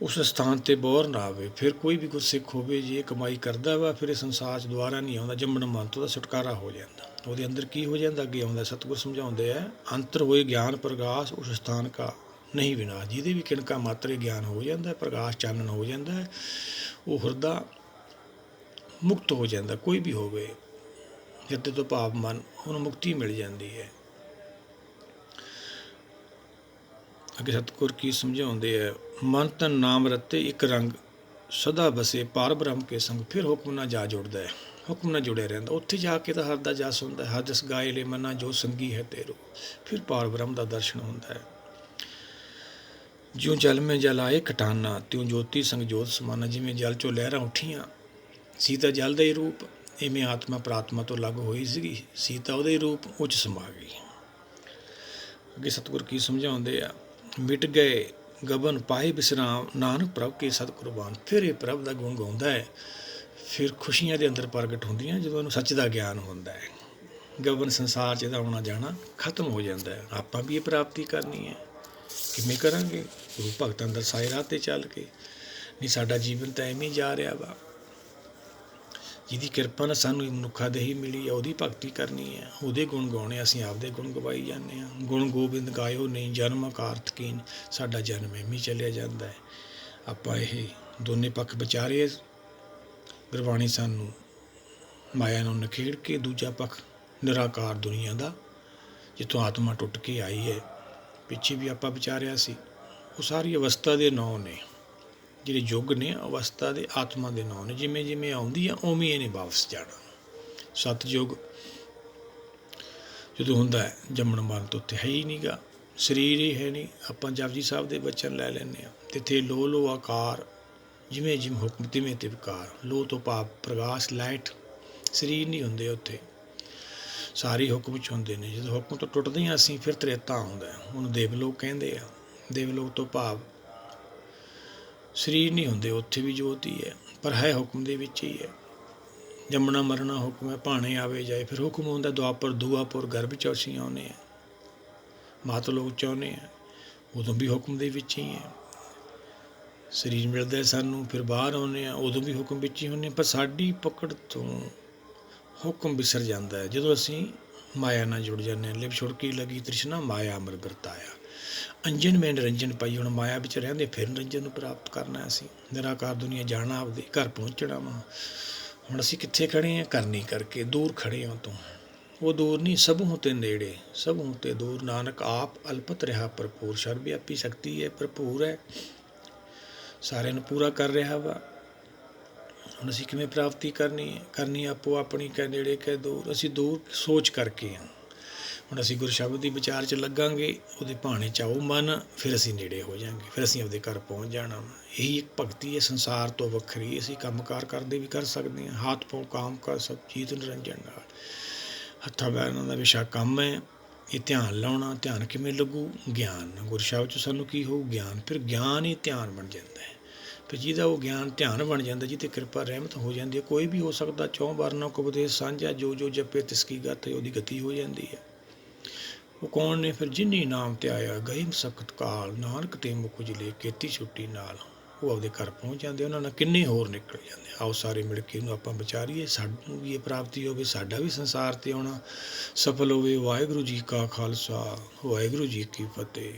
ਉਸ ਸਥਾਨ 'ਤੇ ਬੋਰ ਨਾ ਆਵੇ। ਫਿਰ ਕੋਈ ਵੀ ਗੁਰਸਿੱਖ ਹੋਵੇ, ਜੇ ਕਮਾਈ ਕਰਦਾ ਵਾ, ਫਿਰ ਇਹ ਸੰਸਾਰ 'ਚ ਦੁਬਾਰਾ ਨਹੀਂ ਆਉਂਦਾ। ਜੰਮਣ ਮਰਨ ਤੋਂ ਦਾ ਛੁਟਕਾਰਾ ਹੋ ਜਾਂਦਾ। ਉਹਦੇ ਅੰਦਰ ਕੀ ਹੋ ਜਾਂਦਾ? ਅੱਗੇ ਆਉਂਦਾ ਸਤਿਗੁਰ ਸਮਝਾਉਂਦੇ ਆ, ਅੰਤਰ ਹੋਏ ਗਿਆਨ ਪ੍ਰਗਾਸ, ਉਸ ਸਥਾਨ ਕਾ ਨਹੀਂ ਵਿਨਾਸ਼। ਜਿਹਦੇ ਵੀ ਕਿਣਕਾ ਮਾਤਰੇ ਗਿਆਨ ਹੋ ਜਾਂਦਾ, ਪ੍ਰਕਾਸ਼ ਚਾਨਣ ਹੋ ਜਾਂਦਾ ਹੈ, ਉਹ ਹਿਰਦਾ ਮੁਕਤ ਹੋ ਜਾਂਦਾ। ਕੋਈ ਵੀ ਹੋਵੇ, ਹਿਰਦੇ ਤੋਂ ਭਾਵ ਮਨ, ਉਹਨੂੰ ਮੁਕਤੀ ਮਿਲ ਜਾਂਦੀ ਹੈ। ਅੱਗੇ ਸਤਿਗੁਰ ਕੀ ਸਮਝਾਉਂਦੇ ਆ? ਮਨ ਤਨ ਨਾਮ ਰਤੇ ਇੱਕ ਰੰਗ, ਸਦਾ ਬਸੇ ਪਾਰ ਬ੍ਰਹਮ ਕੇ ਸੰਗ। ਫਿਰ ਹੁਕਮ ਨਾਲ ਜਾ ਜੁੜਦਾ ਹੈ, ਹੁਕਮ ਨਾਲ ਜੁੜਿਆ ਰਹਿੰਦਾ। ਉੱਥੇ ਜਾ ਕੇ ਤਾਂ ਹਰ ਦਾ ਜਸ ਹੁੰਦਾ ਹੈ। ਹਰ ਜਸ ਗਾਏ ਲੈ ਮਨਾ, ਜੋ ਸੰਗੀ ਹੈ ਤੇਰੋ। ਫਿਰ ਪਾਰ ਬ੍ਰਹਮ ਦਾ ਦਰਸ਼ਨ ਹੁੰਦਾ ਹੈ। ਜਿਉਂ ਜਲ ਮੇ ਜਲ ਆਏ ਕਟਾਨਾ, ਤਿਉਂ ਜੋਤੀ ਸੰਗ ਜੋਤ ਸਮਾਨਾ। ਜਿਵੇਂ ਜਲ 'ਚੋਂ ਲਹਿਰਾਂ ਉੱਠੀਆਂ, ਸੀਤਾ ਜਲ ਦਾ ਹੀ ਰੂਪ, ਇਵੇਂ ਆਤਮਾ ਪ੍ਰਾਤਮਾ ਤੋਂ ਅਲੱਗ ਹੋਈ ਸੀਗੀ। ਸੀਤਾ ਉਹਦਾ ਹੀ ਰੂਪ, ਉਹ 'ਚ ਸਮਾ ਗਈ। ਅੱਗੇ ਸਤਿਗੁਰ ਕੀ ਸਮਝਾਉਂਦੇ ਆ? ਮਿਟ ਗਏ ਗਬਨ ਪਾਏ ਵਿਸਰਾਮ, ਨਾਨਕ ਪ੍ਰਭ ਕੇ ਸਤ ਕੁਰਬਾਨ। ਫਿਰ ਇਹ ਪ੍ਰਭ ਦਾ ਗੁਣ ਗਾਉਂਦਾ ਹੈ। ਫਿਰ ਖੁਸ਼ੀਆਂ ਦੇ ਅੰਦਰ ਪ੍ਰਗਟ ਹੁੰਦੀਆਂ ਜਦੋਂ ਇਹਨੂੰ ਸੱਚ ਦਾ ਗਿਆਨ ਹੁੰਦਾ ਹੈ। ਗਬਨ ਸੰਸਾਰ 'ਚ ਇਹਦਾ ਆਉਣਾ ਜਾਣਾ ਖਤਮ ਹੋ ਜਾਂਦਾ ਹੈ। ਆਪਾਂ ਵੀ ਇਹ ਪ੍ਰਾਪਤੀ ਕਰਨੀ ਹੈ। ਕਿਵੇਂ ਕਰਾਂਗੇ? ਗੁਰੂ ਭਗਤਾਂ ਦਰਸਾਏ ਰਾਹ 'ਤੇ ਚੱਲ ਕੇ। ਨਹੀਂ ਸਾਡਾ ਜੀਵਨ ਤਾਂ ਐਵੇਂ ਹੀ ਜਾ ਰਿਹਾ ਵਾ। ਜਿਹਦੀ ਕਿਰਪਾ ਨਾਲ ਸਾਨੂੰ ਮਨੁੱਖਾ ਦੇਹੀ ਮਿਲੀ ਹੈ, ਉਹਦੀ ਭਗਤੀ ਕਰਨੀ ਹੈ, ਉਹਦੇ ਗੁਣ ਗਾਉਣੇ। ਅਸੀਂ ਆਪਦੇ ਗੁਣ ਗਵਾਈ ਜਾਂਦੇ ਹਾਂ। ਗੁਣ ਗੋਬਿੰਦ ਗਾਇਓ ਨਹੀਂ, ਜਨਮ ਕਾਰਤ ਕੀਨ। ਸਾਡਾ ਜਨਮ ਐਵੇਂ ਚੱਲਿਆ ਜਾਂਦਾ ਹੈ। ਆਪਾਂ ਇਹ ਦੋਨੇ ਪੱਖ ਵਿਚਾਰੇ। ਗੁਰਬਾਣੀ ਸਾਨੂੰ ਮਾਇਆ ਨੂੰ ਨਿਖੇੜ ਕੇ, ਦੂਜਾ ਪੱਖ ਨਿਰਾਕਾਰ ਦੁਨੀਆ ਦਾ, ਜਿੱਥੋਂ ਆਤਮਾ ਟੁੱਟ ਕੇ ਆਈ ਹੈ। ਪਿੱਛੇ ਵੀ ਆਪਾਂ ਵਿਚਾਰਿਆ ਸੀ। ਉਹ ਸਾਰੀ ਅਵਸਥਾ ਦੇ ਨਾਂ ਨੇ, ਜਿਹੜੇ ਯੁੱਗ ਨੇ ਅਵਸਥਾ ਦੇ, ਆਤਮਾ ਦੇ ਨਾਂ ਨੇ। ਜਿਵੇਂ ਜਿਵੇਂ ਆਉਂਦੀ ਆ ਉਵੇਂ ਇਹਨੇ ਵਾਪਸ ਜਾਣਾ। ਸਤਯੁਗ ਜਦੋਂ ਹੁੰਦਾ ਹੈ, ਜੰਮਣ ਮਰਨ ਤੋਂ ਉੱਥੇ ਹੈ ਹੀ ਨਹੀਂ ਗਾ, ਸਰੀਰ ਹੀ ਹੈ ਨਹੀਂ। ਆਪਾਂ ਜਪਜੀ ਸਾਹਿਬ ਦੇ ਬਚਨ ਲੈ ਲੈਂਦੇ ਹਾਂ। ਤਿੱਥੇ ਲੋ ਲੋ ਆਕਾਰ, ਜਿਵੇਂ ਜਿਵੇਂ ਹੁਕਮ ਤਿਵੇਂ ਤੇ ਵਿਕਾਰ। ਲੋ ਤੋਂ ਭਾਵ ਪ੍ਰਕਾਸ਼, ਲਾਈਟ। ਸਰੀਰ ਨਹੀਂ ਹੁੰਦੇ ਉੱਥੇ, ਸਾਰੇ ਹੁਕਮ 'ਚ ਹੁੰਦੇ ਨੇ। ਜਦੋਂ ਹੁਕਮ ਤੋਂ ਟੁੱਟਦੇ ਹਾਂ ਅਸੀਂ, ਫਿਰ ਤ੍ਰੇਤਾ ਆਉਂਦਾ। ਉਹਨੂੰ ਦੇਵਲੋਕ ਕਹਿੰਦੇ ਆ। ਦੇਵਲੋਕ ਤੋਂ ਭਾਵ ਸਰੀਰ ਨਹੀਂ ਹੁੰਦੇ, ਉੱਥੇ ਵੀ ਜੋਤ ਹੀ ਹੈ, ਪਰ ਹੈ ਹੁਕਮ ਦੇ ਵਿੱਚ ਹੀ ਹੈ। ਜੰਮਣਾ ਮਰਨਾ ਹੁਕਮ ਹੈ, ਭਾਣੇ ਆਵੇ ਜਾਏ। ਫਿਰ ਹੁਕਮ ਹੁੰਦਾ ਦੁਆਪਰ ਦੂਆਪੁਰ, ਗਰਭ 'ਚ ਅਸੀਂ ਆਉਂਦੇ ਹਾਂ, ਮਾਤ ਲੋਕ 'ਚ ਆਉਂਦੇ ਹਾਂ, ਉਦੋਂ ਵੀ ਹੁਕਮ ਦੇ ਵਿੱਚ ਹੀ ਹੈ। ਸਰੀਰ ਮਿਲਦਾ ਸਾਨੂੰ, ਫਿਰ ਬਾਹਰ ਆਉਂਦੇ ਹਾਂ, ਉਦੋਂ ਵੀ ਹੁਕਮ ਵਿੱਚ ਹੀ ਹੁੰਦੇ। ਪਰ ਸਾਡੀ ਪਕੜ ਤੋਂ ਹੁਕਮ ਵਿਸਰ ਜਾਂਦਾ ਹੈ ਜਦੋਂ ਅਸੀਂ ਮਾਇਆ ਨਾਲ ਜੁੜ ਜਾਂਦੇ ਹਾਂ। ਲਿਵ ਛੁੜਕੀ ਲੱਗੀ ਤ੍ਰਿਸ਼ਨਾ, ਮਾਇਆ ਅਮਰ ਵਰਤਾਇਆ। ਅੰਜਨ ਮੈਂ ਨਿਰੰਜਨ ਪਾਈ। ਹੁਣ ਮਾਇਆ ਵਿੱਚ ਰਹਿੰਦੇ, ਫਿਰ ਨਿਰੰਜਨ ਨੂੰ ਪ੍ਰਾਪਤ ਕਰਨਾ। ਅਸੀਂ ਨਿਰਾਕਾਰ ਦੁਨੀਆ ਜਾਣਾ, ਆਪਦੇ ਘਰ ਪਹੁੰਚਣਾ ਵਾ। ਹੁਣ ਅਸੀਂ ਕਿੱਥੇ ਖੜ੍ਹੇ ਹਾਂ? ਕਰਨੀ ਕਰਕੇ ਦੂਰ ਖੜ੍ਹੇ ਹਾਂ ਤੋਂ। ਉਹ ਦੂਰ ਨਹੀਂ ਸਭੂ ਤੇ ਨੇੜੇ, ਸਭੂ ਤੇ ਦੂਰ। ਨਾਨਕ ਆਪ ਅਲਪਤ ਰਿਹਾ ਭਰਪੂਰ। ਸਰਬ ਵਿਆਪੀ ਸ਼ਕਤੀ ਹੈ, ਭਰਪੂਰ ਹੈ, ਸਾਰਿਆਂ ਨੂੰ ਪੂਰਾ ਕਰ ਰਿਹਾ ਵਾ। ਹੁਣ ਅਸੀਂ ਕਿਵੇਂ ਪ੍ਰਾਪਤੀ ਕਰਨੀ ਆਪੋ ਆਪਣੀ, ਕਹਿ ਨੇੜੇ ਕਹਿ ਦੂਰ। ਅਸੀਂ ਦੂਰ ਸੋਚ ਕਰਕੇ ਹਾਂ। ਹੁਣ ਅਸੀਂ ਗੁਰੂ ਸ਼ਬਦ ਦੀ ਵਿਚਾਰ 'ਚ ਲੱਗਾਂਗੇ, ਉਹਦੇ ਭਾਣੇ 'ਚ ਆਓ ਮਨ, ਫਿਰ ਅਸੀਂ ਨੇੜੇ ਹੋ ਜਾਵਾਂਗੇ, ਫਿਰ ਅਸੀਂ ਆਪਦੇ ਘਰ ਪਹੁੰਚ ਜਾਣਾ ਵਾ। ਇਹੀ ਇੱਕ ਭਗਤੀ ਹੈ ਸੰਸਾਰ ਤੋਂ ਵੱਖਰੀ। ਅਸੀਂ ਕੰਮਕਾਰ ਕਰਦੇ ਵੀ ਕਰ ਸਕਦੇ ਹਾਂ, ਹੱਥ ਪਾਉ ਕਾਮ ਕਰ ਸਭ ਚੀਤ ਨਿਰੰਜਨ ਨਾਲ। ਹੱਥਾਂ ਪੈਰਾਂ ਦਾ ਵਿਸ਼ਾ ਕੰਮ ਹੈ, ਇਹ ਧਿਆਨ ਲਾਉਣਾ। ਧਿਆਨ ਕਿਵੇਂ ਲੱਗੂ? ਗਿਆਨ। ਗੁਰੂ ਸ਼ਬਦ 'ਚ ਸਾਨੂੰ ਕੀ ਹੋਊ? ਗਿਆਨ। ਫਿਰ ਗਿਆਨ ਹੀ ਧਿਆਨ ਬਣ ਜਾਂਦਾ ਹੈ। ਫਿਰ ਜਿਹਦਾ ਉਹ ਗਿਆਨ ਧਿਆਨ ਬਣ ਜਾਂਦਾ, ਜਿਹਤੇ ਕਿਰਪਾ ਰਹਿਮਤ ਹੋ ਜਾਂਦੀ ਹੈ, ਕੋਈ ਵੀ ਹੋ ਸਕਦਾ। 4 ਵਾਰਨਾ ਕੋ ਉਪਦੇਸ਼ ਸਾਂਝਾ, ਜੋ ਜੋ ਜਪੇ ਤਿਸ ਕੀ ਗਤ, ਉਹਦੀ ਗਤੀ ਹੋ ਜਾਂਦੀ ਹੈ। ਉਹ ਕੌਣ ਨੇ ਫਿਰ? ਜਿਨੀ ਨਾਮ ਤੇ ਆਇਆ ਗਏ ਸਖਤ ਕਾਲ, ਨਾਨਕ ਤੇ ਮੁਖ ਉਜਲੇ ਕੀਤੀ ਛੁੱਟੀ ਨਾਲ। ਉਹ ਆਪਦੇ ਘਰ ਪਹੁੰਚ ਜਾਂਦੇ, ਉਹਨਾਂ ਨਾਲ ਕਿੰਨੇ ਹੋਰ ਨਿਕਲ ਜਾਂਦੇ। ਆਓ ਸਾਰੇ ਮਿਲ ਕੇ ਇਹਨੂੰ ਆਪਾਂ ਵਿਚਾਰੀਏ, ਸਾਨੂੰ ਵੀ ਇਹ ਪ੍ਰਾਪਤੀ ਹੋਵੇ, ਸਾਡਾ ਵੀ ਸੰਸਾਰ 'ਤੇ ਆਉਣਾ ਸਫਲ ਹੋਵੇ। ਵਾਹਿਗੁਰੂ ਜੀ ਕਾ ਖਾਲਸਾ, ਵਾਹਿਗੁਰੂ ਜੀ ਕੀ ਫਤਿਹ।